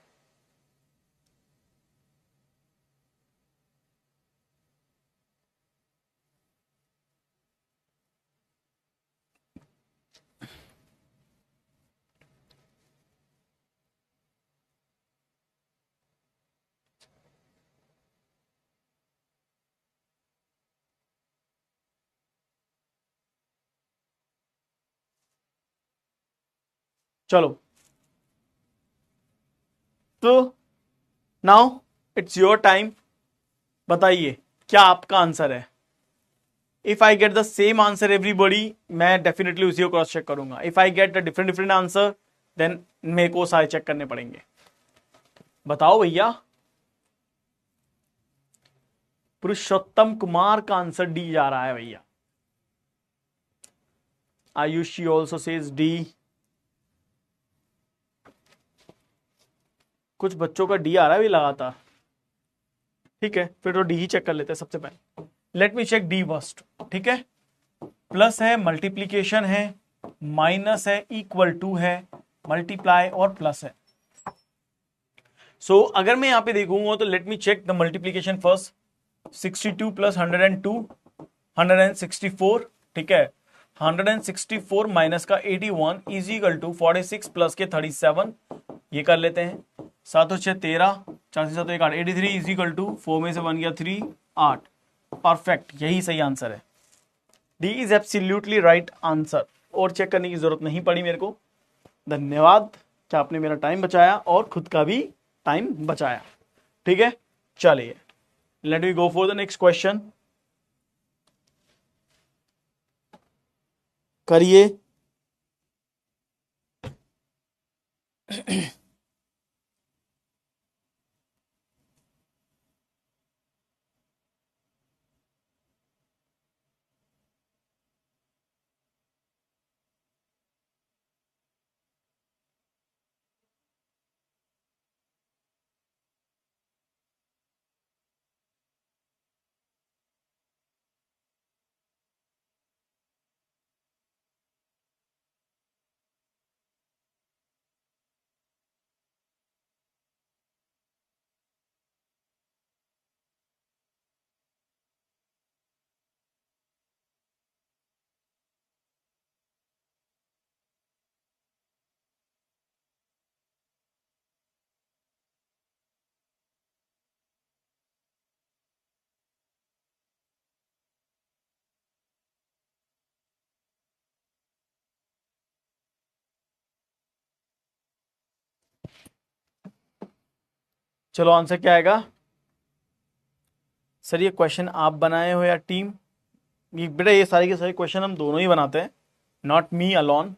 चलो, तो नाउ इट्स योर टाइम। बताइए क्या आपका आंसर है। If I get the same answer everybody, मैं डेफिनेटली उसी को क्रॉस चेक करूंगा। If I get the different different answer, then मेरे को सारे चेक करने पड़ेंगे। बताओ भैया। पुरुषोत्तम कुमार का आंसर डी जा रहा है भैया। Ayushi also says D. कुछ बच्चों का डी आ रहा है भी लगातार। ठीक है, फिर तो डी ही चेक कर लेते हैं सबसे पहले। Let me check D first. ठीक है, प्लस है, मल्टीप्लीकेशन है, माइनस है, इक्वल टू है, मल्टीप्लाई और प्लस है। सो अगर मैं यहां पे देखूंगा तो let me check the multiplication first. 62 plus 102, 164। ठीक है, 164 माइनस का 81 इज इक्वल टू 46 प्लस के 37। ये कर लेते हैं। 7 6 13, 4 7 1 8, 83 इज इक्वल टू 4 में से 1 गया 3, 8। परफेक्ट, यही सही आंसर है। D is absolutely right answer, और चेक करने की जरूरत नहीं पड़ी मेरे को। धन्यवाद कि आपने मेरा टाइम बचाया और खुद का भी टाइम बचाया। ठीक है, चलिए let me go for the next question. करिए। चलो आंसर क्या आएगा? सर ये क्वेश्चन आप बनाए हो या टीम? ये बेटा ये सारे के सारे क्वेश्चन हम दोनों ही बनाते हैं, नॉट मी अलोन।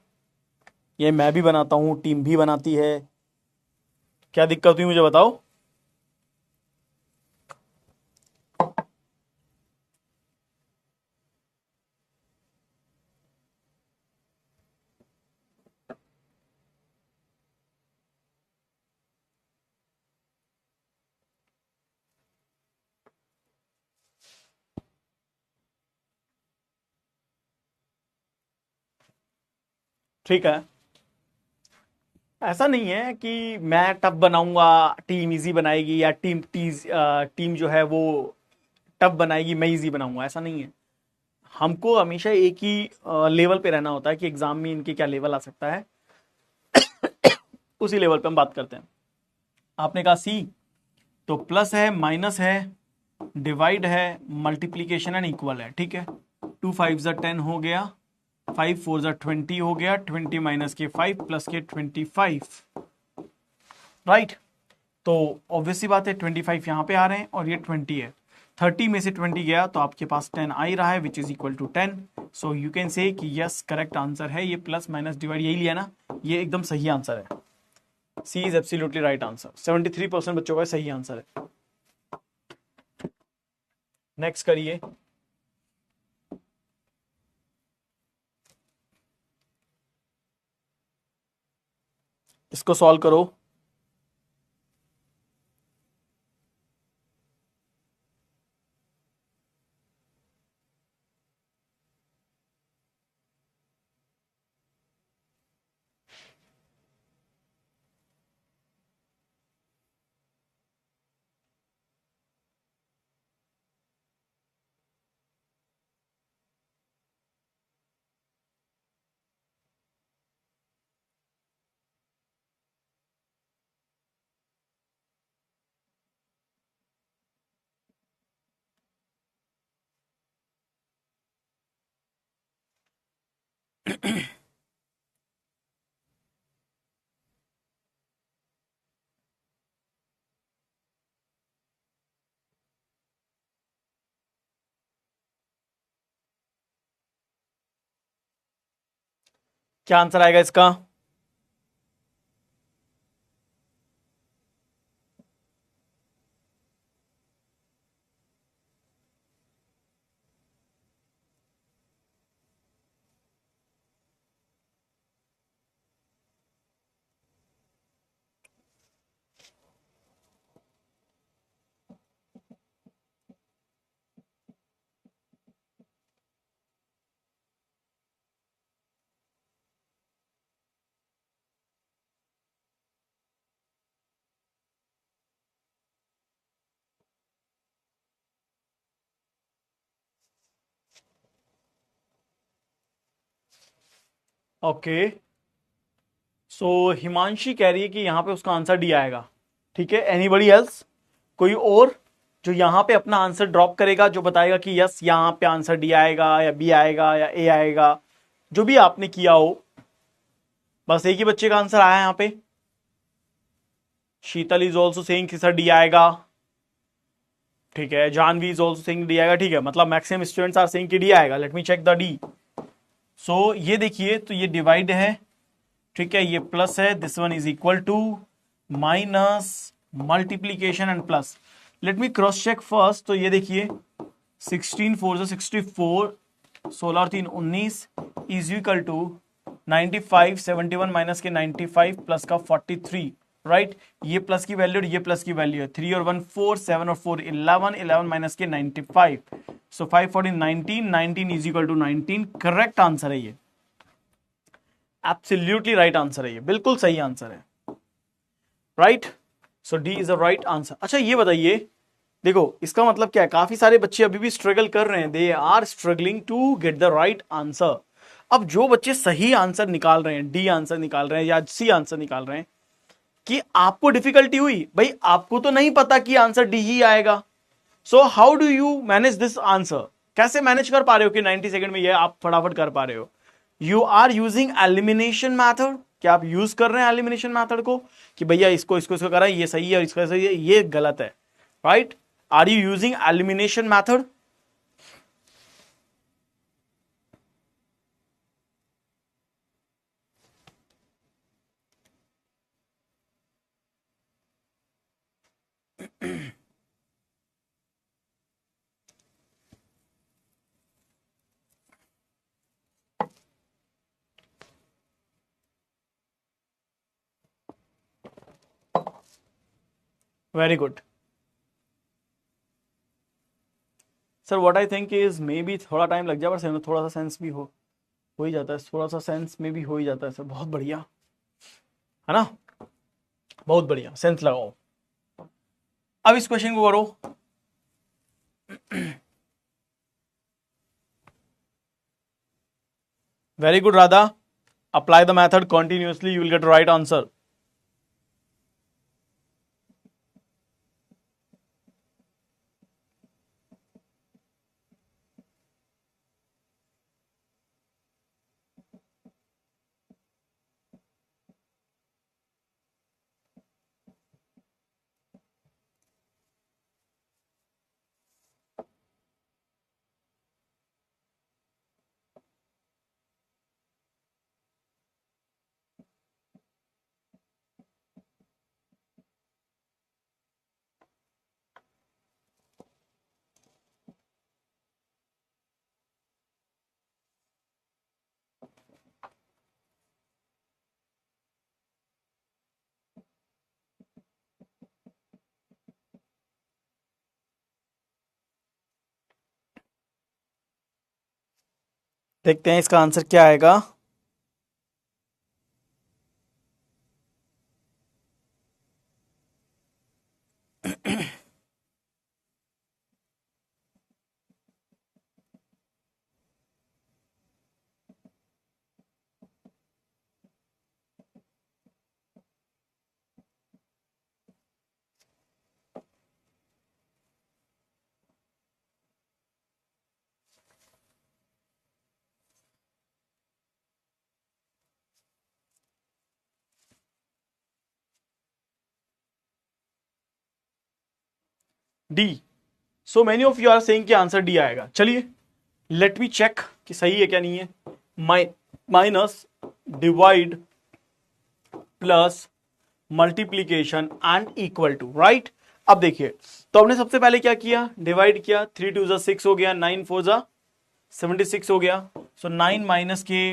ये मैं भी बनाता हूँ, टीम भी बनाती है। क्या दिक्कत हुई मुझे बताओ। ठीक है, ऐसा नहीं है कि मैं टफ बनाऊंगा टीम इजी बनाएगी, या टीम जो है वो टफ बनाएगी मैं इजी बनाऊंगा, ऐसा नहीं है। हमको हमेशा एक ही लेवल पे रहना होता है कि एग्जाम में इनके क्या लेवल आ सकता है, उसी लेवल पे हम बात करते हैं। आपने कहा सी, तो प्लस है, माइनस है, डिवाइड है, मल्टीप्लीकेशन एंड इक्वल है। ठीक है, 2 5 ज़ा 10 हो गया, 5 4 ज़ा 20 हो गया, 20 माइनस के 5 प्लस के 25, राइट। तो ऑब्वियस सी बात है 25 यहां पे आ रहे हैं और ये 20 है। 30 में से 20 गया तो आपके पास 10 आ ही रहा है, which is equal to 10। So you can say कि यस करेक्ट आंसर है ये, प्लस माइनस डिवाइड यही लिया ना, ये एकदम सही आंसर है। सी इज एब्सोल्युटली राइट आंसर। 73% बच्चों का सही आंसर है। नेक्स्ट करिए। इसको सॉल्व करो। क्या आंसर आएगा इसका? ओके, सो हिमांशी कह रही है कि यहां पे उसका आंसर डी आएगा। ठीक है, एनीबडी एल्स? कोई और जो यहां पे अपना आंसर ड्रॉप करेगा, जो बताएगा कि यस यहां पे आंसर डी आएगा या बी आएगा या ए आएगा, जो भी आपने किया हो। बस एक ही बच्चे का आंसर आया यहां पे। शीतल इज ऑल्सो सेइंग कि सर डी आएगा। ठीक है, Janhvi is also saying D आएगा। ठीक है, मतलब मैक्सिमम स्टूडेंट्स आर सेइंग कि डी आएगा। Let me check the D. So ये देखिए, तो ये डिवाइड है, ठीक है, ये प्लस है, this one is equal to minus, multiplication and plus. Let me cross check first. तो ये देखिए 16 4 जो 64, 16 और 3 19 इज इक्वल टू 95, 71 माइनस के 95 प्लस का 43, राइट। ये प्लस की वैल्यू और ये प्लस की वैल्यू है। 3 और 1 4, 7 और 4 11, 11 माइनस के 95, so 5 14 19, 19 is equal to 19। Correct answer है ये, एब्सोल्युटली राइट आंसर है ये, बिल्कुल सही आंसर है, right. So D is a right answer. अच्छा ये बताइए, देखो इसका मतलब क्या है, काफी सारे बच्चे अभी भी स्ट्रगल कर रहे हैं, they are struggling to get the right answer. अब जो बच्चे सही आंसर निकाल रहे हैं, डी आंसर निकाल रहे हैं या सी आंसर निकाल रहे हैं, कि आपको डिफिकल्टी हुई, भाई आपको तो नहीं पता कि आंसर डी ही आएगा। So how do you manage this answer? कैसे मैनेज कर पा रहे हो कि 90 सेकंड में ये आप फटाफट कर पा रहे हो? You are using elimination method. क्या आप यूज कर रहे हैं एलिमिनेशन मेथड को कि भैया इसको इसको इसको करा, ये सही है और इसका सही है, ये गलत है, right? Are you using elimination method? Very good sir, what I think is maybe थोड़ा टाइम लग जाए, पर थोड़ा सा सेंस भी हो ही जाता है, थोड़ा सा सेंस में भी हो ही जाता है सर। बहुत बढ़िया, है ना? बहुत बढ़िया, सेंस लगाओ। अब इस क्वेश्चन को करो। Very good Radha, apply the method continuously, you will get right answer. देखते हैं इसका आंसर क्या आएगा। D. So many of you are saying कि आंसर डी आएगा। चलिए लेट मी चेक कि सही है क्या नहीं है। Minus, divide, plus, multiplication and equal to, right? अब देखिए, तो हमने सबसे पहले क्या किया, डिवाइड किया, 3 2 जा 6 हो गया, 9 4 जा 76 हो गया। सो 9 माइनस के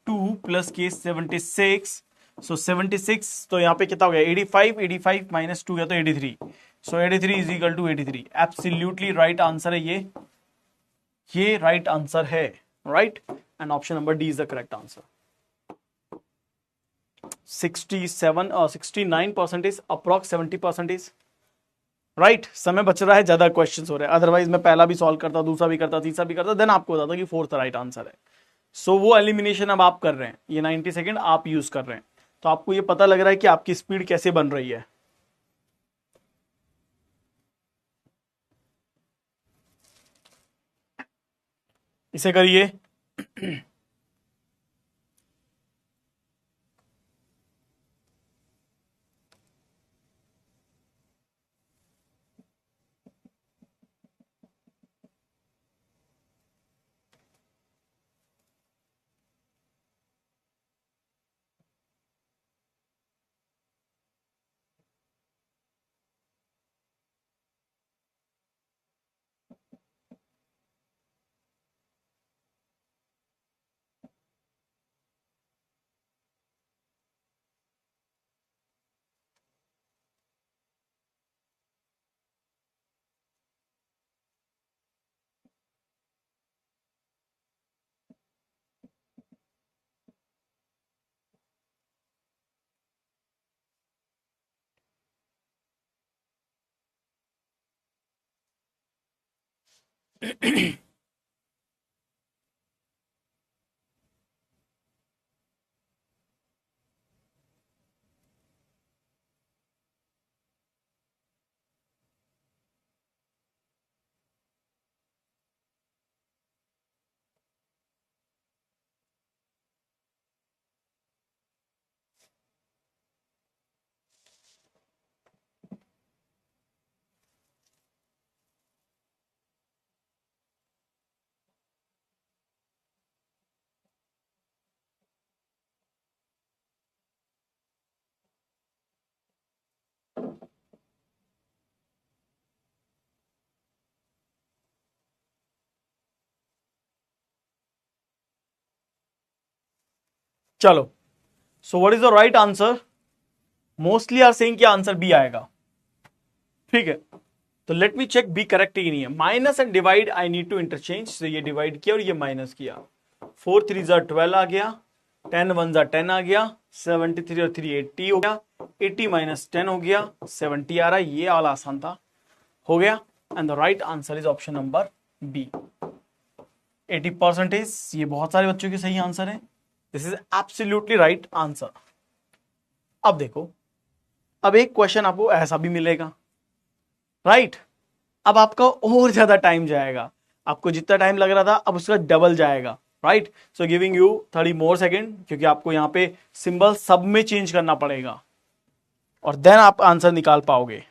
2 प्लस के 76, सो 76, तो यहां पे कितना हो गया 85, 85 माइनस 2 गया तो 83। So 83 is equal to 83। Absolutely right answer है ये राइट आंसर है, right? And option number D is the correct answer. 67 और 69% अप्रॉक्स 70%, राइट? समय बच रहा है, ज्यादा क्वेश्चन हो रहे हैं, अदरवाइज मैं पहला भी सॉल्व करता, दूसरा भी करता, तीसरा भी करता, देन आपको बताता कि फोर्थ राइट आंसर है। सो वो एलिमिनेशन अब आप कर रहे हैं, ये 90 सेकेंड आप यूज कर रहे हैं, तो आपको ये पता लग रहा है कि आपकी स्पीड कैसे बन रही है। इसे करिए। चलो, so what is the right answer? Mostly are saying कि आंसर बी आएगा। ठीक है, तो let me check B correct ही नहीं है। Minus and divide I need to interchange, तो ये डिवाइड किया और ये माइनस किया। 4 3 जा 12 आ गया, 10 1 जा 10 आ गया, 73 और 3 80 हो गया, 80 माइनस 10 हो गया, 70 आ रहा है। ये वाला आसान था, हो गया। And the right answer is option number B, 80%। ये बहुत सारे बच्चों के सही आंसर है। This is absolutely right answer. अब देखो, अब एक क्वेश्चन आपको ऐसा भी मिलेगा, राइट? अब आपका और ज्यादा टाइम जाएगा, आपको जितना टाइम लग रहा था अब उसका डबल जाएगा, right? So giving you 30 more second, क्योंकि आपको यहां पे सिंबल सब में चेंज करना पड़ेगा और देन आप आंसर निकाल पाओगे।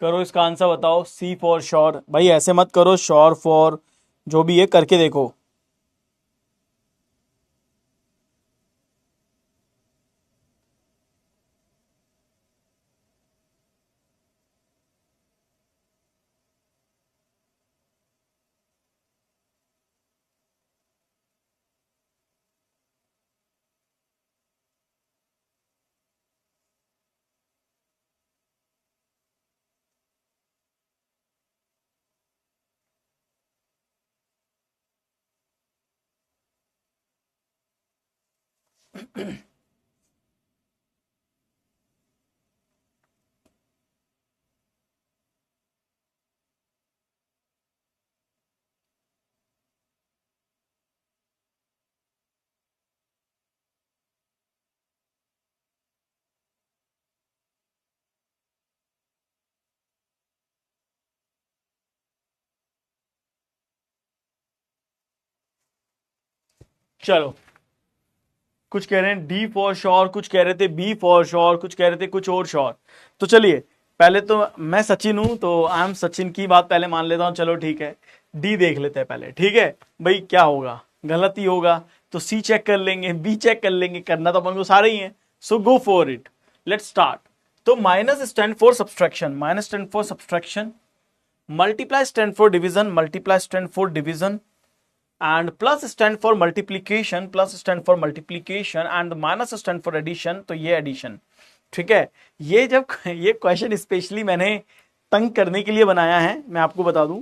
करो इसका आंसर, बताओ। सी फॉर श्योर, भाई ऐसे मत करो, श्योर फॉर जो भी है करके देखो। चलो, कुछ कह रहे हैं डी फॉर श्योर, कुछ कह रहे थे बी फॉर श्योर, कुछ कह रहे थे कुछ और श्योर। तो चलिए, पहले तो मैं सचिन हूं, तो आई एम सचिन की बात पहले मान लेता हूं। चलो ठीक है, डी देख लेते हैं पहले। ठीक है भाई, क्या होगा? गलत ही होगा, तो सी चेक कर लेंगे, बी चेक कर लेंगे, करना तो अपन को सारे ही है। So go for it, let's start. तो minus stand for subtraction, minus stand for subtraction, multiply stand for division, multiply stand for division, and plus stand for multiplication, plus stand for multiplication, and minus stand for addition, तो ये addition। ठीक है, ये जब ये question specially मैंने तंग करने के लिए बनाया है, मैं आपको बता दूं,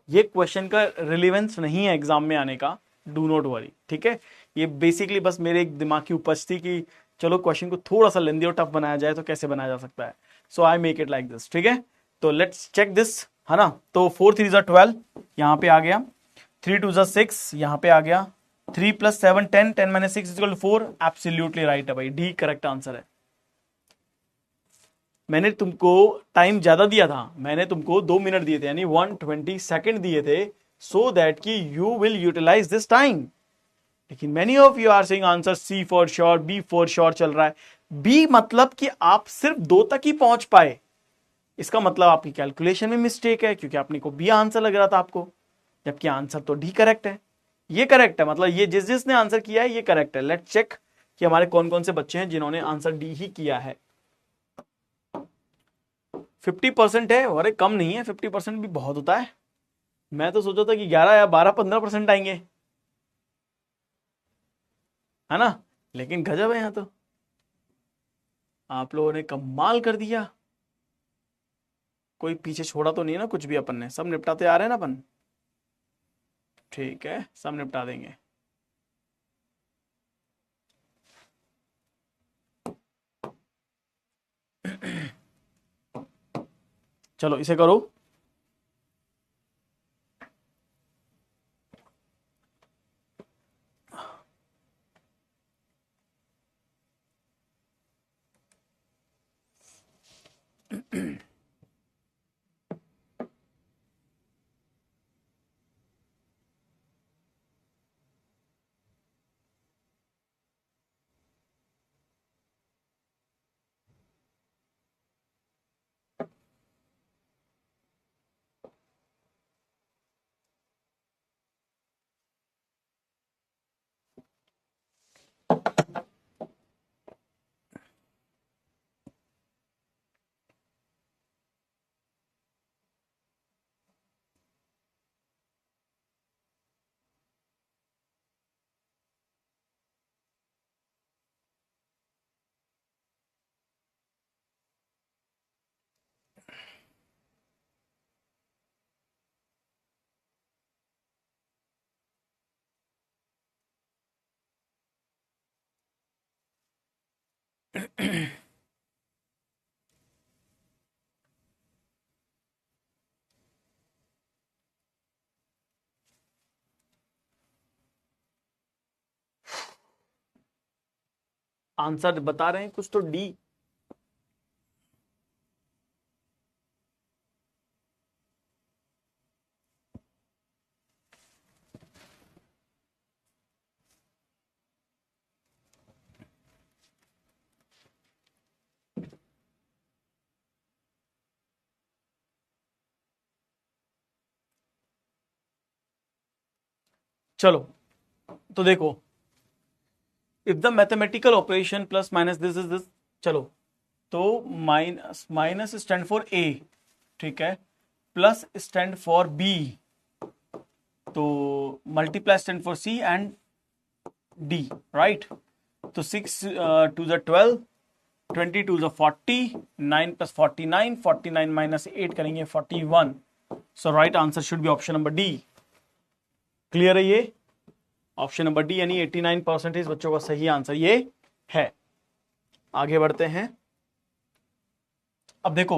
ये क्वेश्चन का रिलेवेंस नहीं है एग्जाम में आने का, डू नॉट वरी। ठीक है, ये बेसिकली बस मेरे एक दिमाग की उपज थी कि चलो क्वेश्चन को थोड़ा सा लेंदी और टफ बनाया जाए तो कैसे बनाया जा सकता है। So I make it like this. ठीक है, तो लेट्स चेक दिस, है ना? तो 4 3 12 यहां पे आ गया, 3 2 6 यहां पे आ गया, 3 + 7 10, 10 - 6 = 4। एब्सोल्युटली राइट है भाई, डी करेक्ट आंसर है। मैंने तुमको टाइम ज्यादा दिया था, मैंने तुमको 2 मिनट दिए थे, यानी 120 सेकंड दिए थे, सो दैट कि you will utilize this time. लेकिन many of you are saying answer C for sure, B for sure चल रहा है। बी मतलब कि आप सिर्फ 2 तक ही पहुंच पाए, इसका मतलब आपकी कैलकुलेशन में मिस्टेक है, क्योंकि आपने को बी आंसर लग रहा था आपको, जबकि आंसर तो डी करेक्ट है। ये करेक्ट है, मतलब ये जिसने आंसर किया है ये करेक्ट है। लेट्स चेक कि हमारे कौन कौन से बच्चे हैं जिन्होंने आंसर डी ही किया है। 50% है, अरे कम नहीं है, 50% भी बहुत होता है। मैं तो सोचा था कि 11 या 12 15% आएंगे। है ना। लेकिन गजब है यहाँ तो, आप लोगों ने कमाल कर दिया। कोई पीछे छोड़ा तो नहीं है ना कुछ भी, अपन ने सब निपटाते आ रहे हैं ना अपन। ठीक है, सब निपटा देंगे। चलो इसे करो। आंसर बता रहे हैं कुछ तो, डी। चलो तो देखो, if the mathematical operation plus minus this is this, चलो तो minus minus stand for A, ठीक है, प्लस स्टैंड फॉर बी, तो multiply stand for C and D, right. तो 6 टू ज़ 12, 20 टू ज़ 40, 9 प्लस 49, 49 माइनस 8 करेंगे 41। So right answer should be option number D. Clear है ये? ऑप्शन नंबर डी यानी 89% बच्चों का सही आंसर ये है। आगे बढ़ते हैं। अब देखो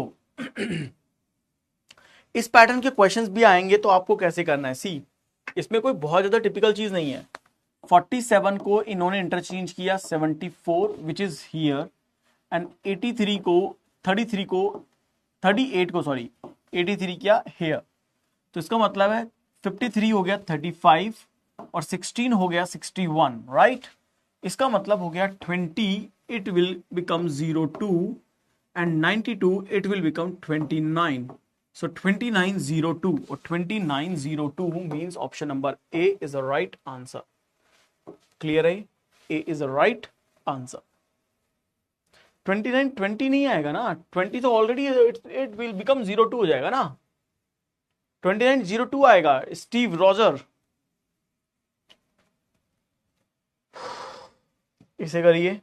इस पैटर्न के क्वेश्चंस भी आएंगे तो आपको कैसे करना है, सी इसमें कोई बहुत ज्यादा टिपिकल चीज नहीं है। 47 को इन्होंने इंटरचेंज किया 74 विच इज हियर, एंड 83 को 33 को 38 को सॉरी 83 किया हेयर। तो इसका मतलब है 53 हो गया 35 और 16 हो गया 61, राइट। इसका मतलब हो गया 20 it will become 02 and 92 it will become 29। So 2902 or 2902 means option number A is the right answer. Clear है? A is the right answer. 2920 नहीं आएगा ना, 20 तो ऑलरेडी it will become 02 हो जाएगा ना, 2902 आएगा। स्टीव रॉजर, इसे करिए।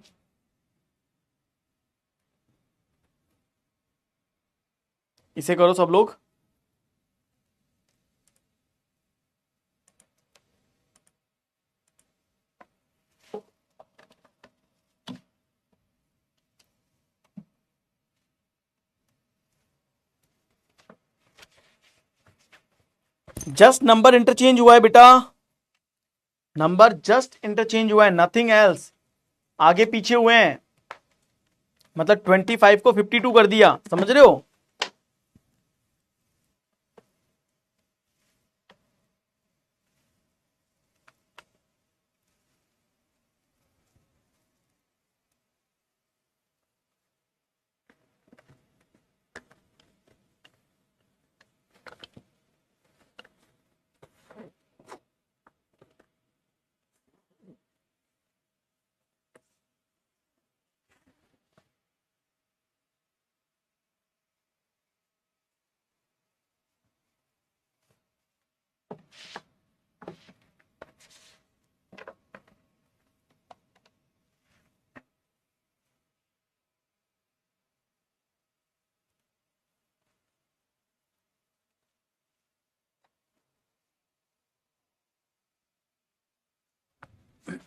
इसे करो सब लोग। जस्ट नंबर इंटरचेंज हुआ है बेटा, नंबर जस्ट इंटरचेंज हुआ है, नथिंग एल्स। आगे पीछे हुए हैं, मतलब 25 को 52 कर दिया, समझ रहे हो?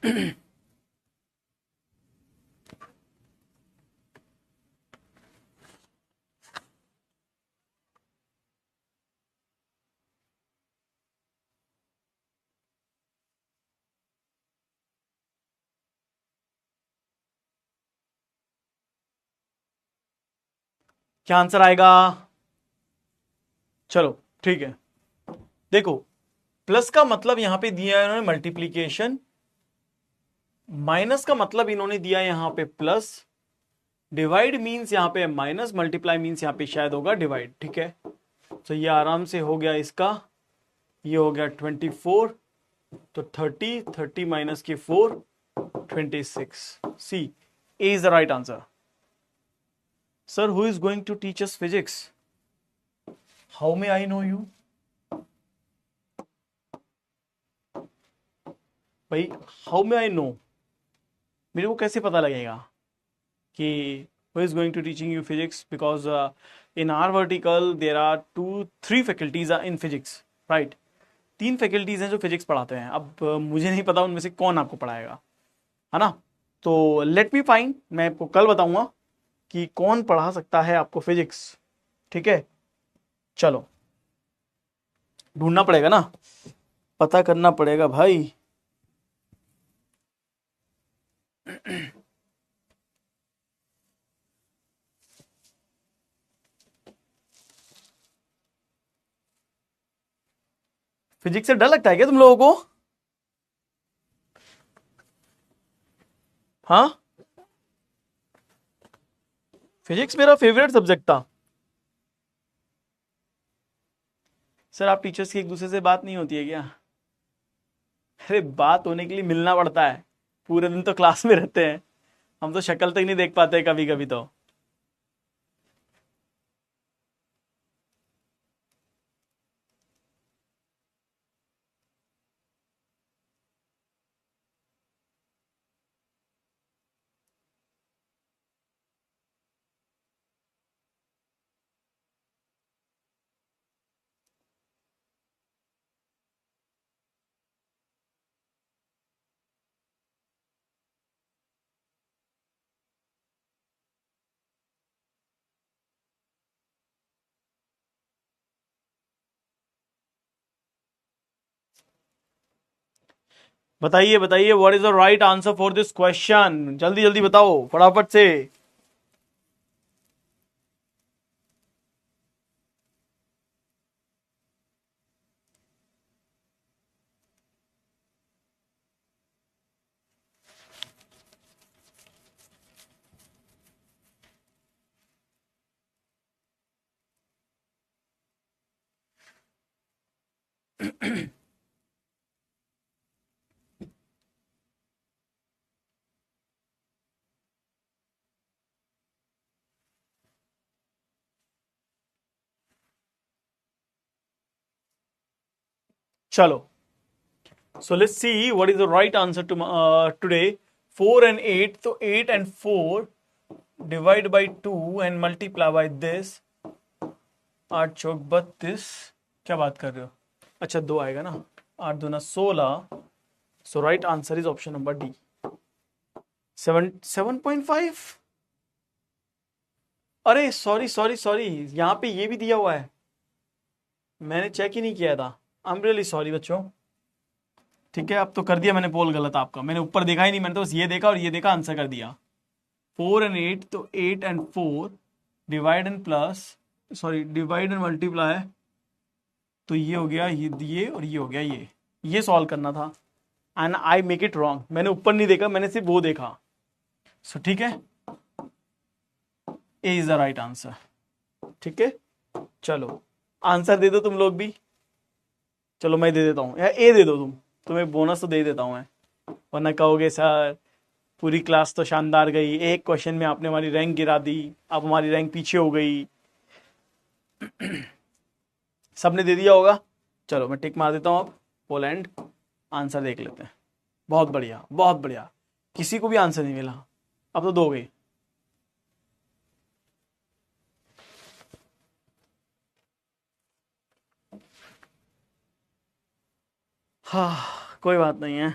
क्या आंसर आएगा? चलो ठीक है, देखो प्लस का मतलब यहां पे दिया है इन्होंने मल्टीप्लीकेशन, माइनस का मतलब इन्होंने दिया है यहां पे प्लस, डिवाइड मीन्स यहां पे माइनस, मल्टीप्लाई मीन्स यहां पे शायद होगा डिवाइड। ठीक है, तो ये आराम से हो गया इसका, ये हो गया 24, तो 30, 30 माइनस के 4, 26। C A is the right answer. Sir who is going to teach us physics? How may I know you? भाई हाउ मे आई नो, मेरे को कैसे पता लगेगा कि who is going to teaching you physics? Because in our vertical there are 3 faculties are in physics, right? 3 faculties हैं जो physics पढ़ाते हैं। अब मुझे नहीं पता उनमें से कौन आपको पढ़ाएगा, है ना? तो लेट मी फाइंड, मैं आपको कल बताऊंगा कि कौन पढ़ा सकता है आपको फिजिक्स। ठीक है, चलो ढूंढना पड़ेगा ना, पता करना पड़ेगा भाई। फिजिक्स से डर लगता है क्या तुम लोगों को? हाँ, फिजिक्स मेरा फेवरेट सब्जेक्ट था। सर आप टीचर्स की एक दूसरे से बात नहीं होती है क्या? अरे बात होने के लिए मिलना पड़ता है, पूरे दिन तो क्लास में रहते हैं, हम तो शक्ल तक नहीं देख पाते कभी कभी तो। बताइए बताइए, what is the right answer for this question? जल्दी जल्दी बताओ फटाफट से। चलो, so let's see what is the right answer to today. 4 and 8, तो 8 and 4 divide by 2 and multiply by this, 8 चौक 32। क्या बात कर रहे हो? अच्छा 2 आएगा ना, 8 दूना 16। So right answer is option number D, 7.5। अरे सॉरी सॉरी सॉरी, यहाँ पे ये भी दिया हुआ है, मैंने चेक ही नहीं किया था। आई एम रियली सॉरी बच्चों। ठीक है, अब तो कर दिया मैंने पोल गलत आपका, मैंने ऊपर देखा ही नहीं, मैंने तो बस ये देखा और ये देखा, आंसर कर दिया। 4 and 8, तो 8 and 4 divide and plus, sorry divide and multiply, तो ये हो गया ये और ये हो गया ये सॉल्व करना था। And I make it wrong, मैंने ऊपर नहीं देखा, मैंने सिर्फ वो देखा। सो ठीक है, ए इज द राइट आंसर। ठीक है, चलो आंसर दे दो तुम लोग भी। चलो मैं दे देता हूँ, या ए दे दो तुम, तुम्हें बोनस तो दे देता हूँ मैं, वरना कहोगे सर पूरी क्लास तो शानदार गई, एक क्वेश्चन में आपने हमारी रैंक गिरा दी, अब हमारी रैंक पीछे हो गई। सबने दे दिया होगा। चलो मैं टिक मार देता हूँ, अब पोलैंड आंसर देख लेते हैं। बहुत बढ़िया बहुत बढ़िया, किसी को भी आंसर नहीं मिला, अब तो दोगे। हाँ कोई बात नहीं है,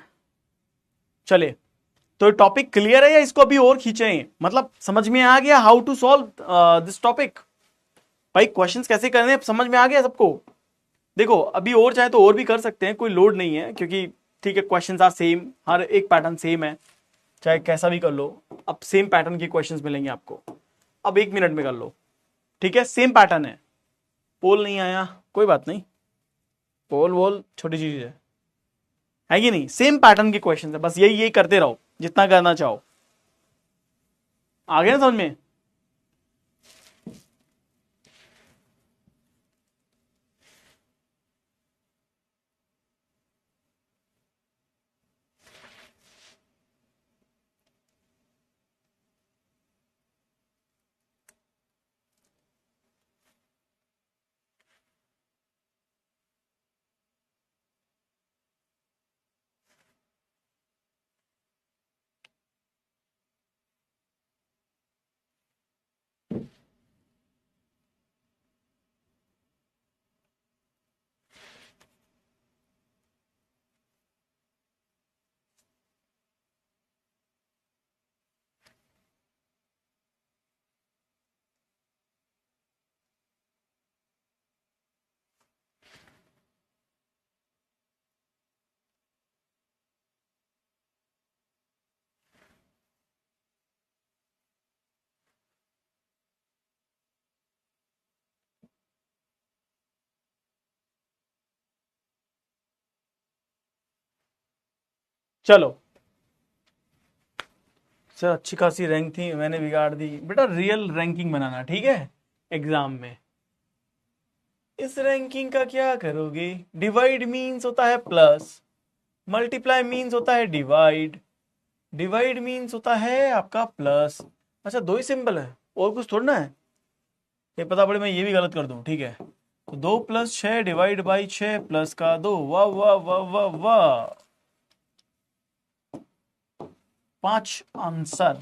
चलिए, तो टॉपिक क्लियर है या इसको अभी और खींचे? मतलब समझ में आ गया how to solve this topic? भाई क्वेश्चंस कैसे करने समझ में आ गया सबको? देखो अभी और चाहे तो और भी कर सकते हैं, कोई लोड नहीं है, क्योंकि ठीक है क्वेश्चंस आर सेम, हर एक पैटर्न सेम है, चाहे कैसा भी कर लो। अब सेम पैटर्न के क्वेश्चंस मिलेंगे आपको, अब 1 मिनट में कर लो, ठीक है? सेम पैटर्न है। पोल नहीं आया, कोई बात नहीं, पोल वोल छोटी चीज है कि नहीं? सेम पैटर्न के क्वेश्चन है, बस यही करते रहो जितना करना चाहो। आ गया ना समझ में? चलो सर, अच्छी खासी रैंक थी, मैंने बिगाड़ दी। बेटा रियल रैंकिंग बनाना, ठीक है, एग्जाम में। इस रैंकिंग का क्या करोगे? डिवाइड मीन्स होता है प्लस, मल्टीप्लाई मीन्स होता है डिवाइड, डिवाइड मीन्स होता है आपका प्लस। अच्छा, दो ही सिंबल है और कुछ थोड़ा ना है? ये पता पड़े मैं ये भी गलत कर दूं, ठीक है? तो 2+6 डिवाइड बाई 6 प्लस का 2, वाह वाह वाह वाह वाह, 5 आंसर,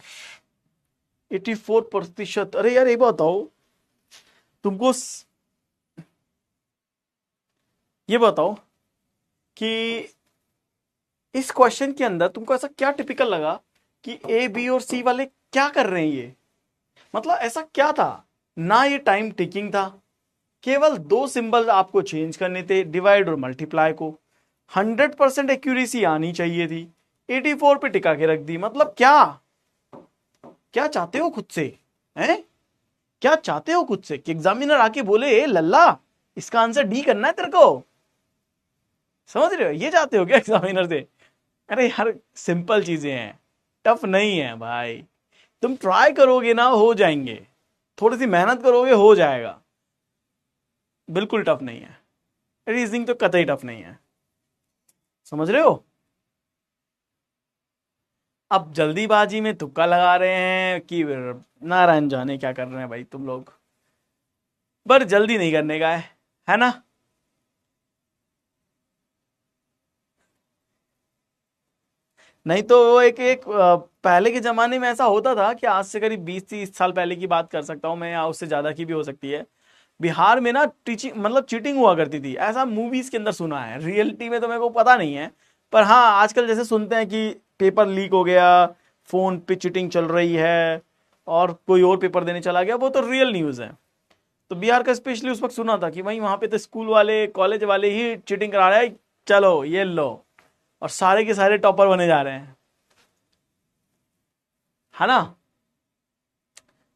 84%। अरे यार ये बताओ, तुमको ये बताओ कि इस क्वेश्चन के अंदर तुमको ऐसा क्या टिपिकल लगा कि ए बी और सी वाले क्या कर रहे हैं ये? मतलब ऐसा क्या था? ना ये टाइम टिकिंग था, केवल 2 सिंबल आपको चेंज करने थे, डिवाइड और मल्टीप्लाई को। 100% एक्यूरेसी आनी चाहिए थी, 84 पे टिका के रख दी। मतलब क्या क्या चाहते हो खुद से? हैं? क्या चाहते हो खुद से कि एग्जामिनर आके बोले ए लल्ला इसका आंसर डी करना है तेरे को? समझ रहे हो? ये चाहते हो क्या एग्जामिनर से? अरे यार सिंपल चीजें हैं, टफ नहीं है भाई। तुम ट्राई करोगे ना, हो जाएंगे। थोड़ी सी मेहनत करोगे, हो जाएगा। बिल्कुल टफ नहीं है, रीजनिंग तो कतई टफ नहीं है। समझ रहे हो? अब जल्दीबाजी में तुक्का लगा रहे हैं कि नारायण जाने क्या कर रहे हैं भाई तुम लोग, पर जल्दी नहीं करने का है ना? नहीं तो वो एक एक पहले के जमाने में ऐसा होता था कि आज से करीब 20-30 साल पहले की बात कर सकता हूँ मैं, या उससे ज्यादा की भी हो सकती है। बिहार में ना टीचिंग मतलब चीटिंग हुआ करती थी, ऐसा मूवीज के अंदर सुना है। रियलिटी में तो मेरे को पता नहीं है, पर हाँ आजकल जैसे सुनते हैं कि पेपर लीक हो गया, फोन पे चीटिंग चल रही है, और कोई और पेपर देने चला गया, वो तो रियल न्यूज है। तो बिहार का स्पेशली उस वक्त सुना था कि भाई वहां पे तो स्कूल वाले कॉलेज वाले ही चीटिंग करा रहे हैं, चलो ये लो, और सारे के सारे टॉपर बने जा रहे हैं, है ना?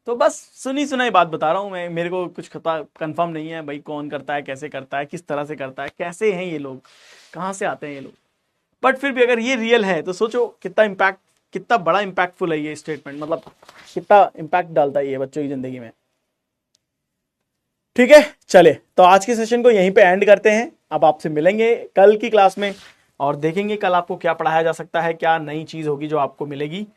तो बस सुनी सुनाई बात बता रहा हूं मैं, मेरे को कुछ कंफर्म नहीं है भाई कौन करता है, कैसे करता है, किस तरह से करता है, कैसे हैं ये लोग, कहां से आते हैं ये लोग। बट फिर भी अगर ये रियल है तो सोचो कितना इम्पैक्ट, कितना बड़ा इम्पैक्टफुल है ये स्टेटमेंट, मतलब कितना इम्पैक्ट डालता है ये बच्चों की जिंदगी में। ठीक है, चले तो आज के सेशन को यहीं पे एंड करते हैं। अब आपसे मिलेंगे कल की क्लास में और देखेंगे कल आपको क्या पढ़ाया जा सकता है, क्या नई चीज होगी जो आपको मिलेगी।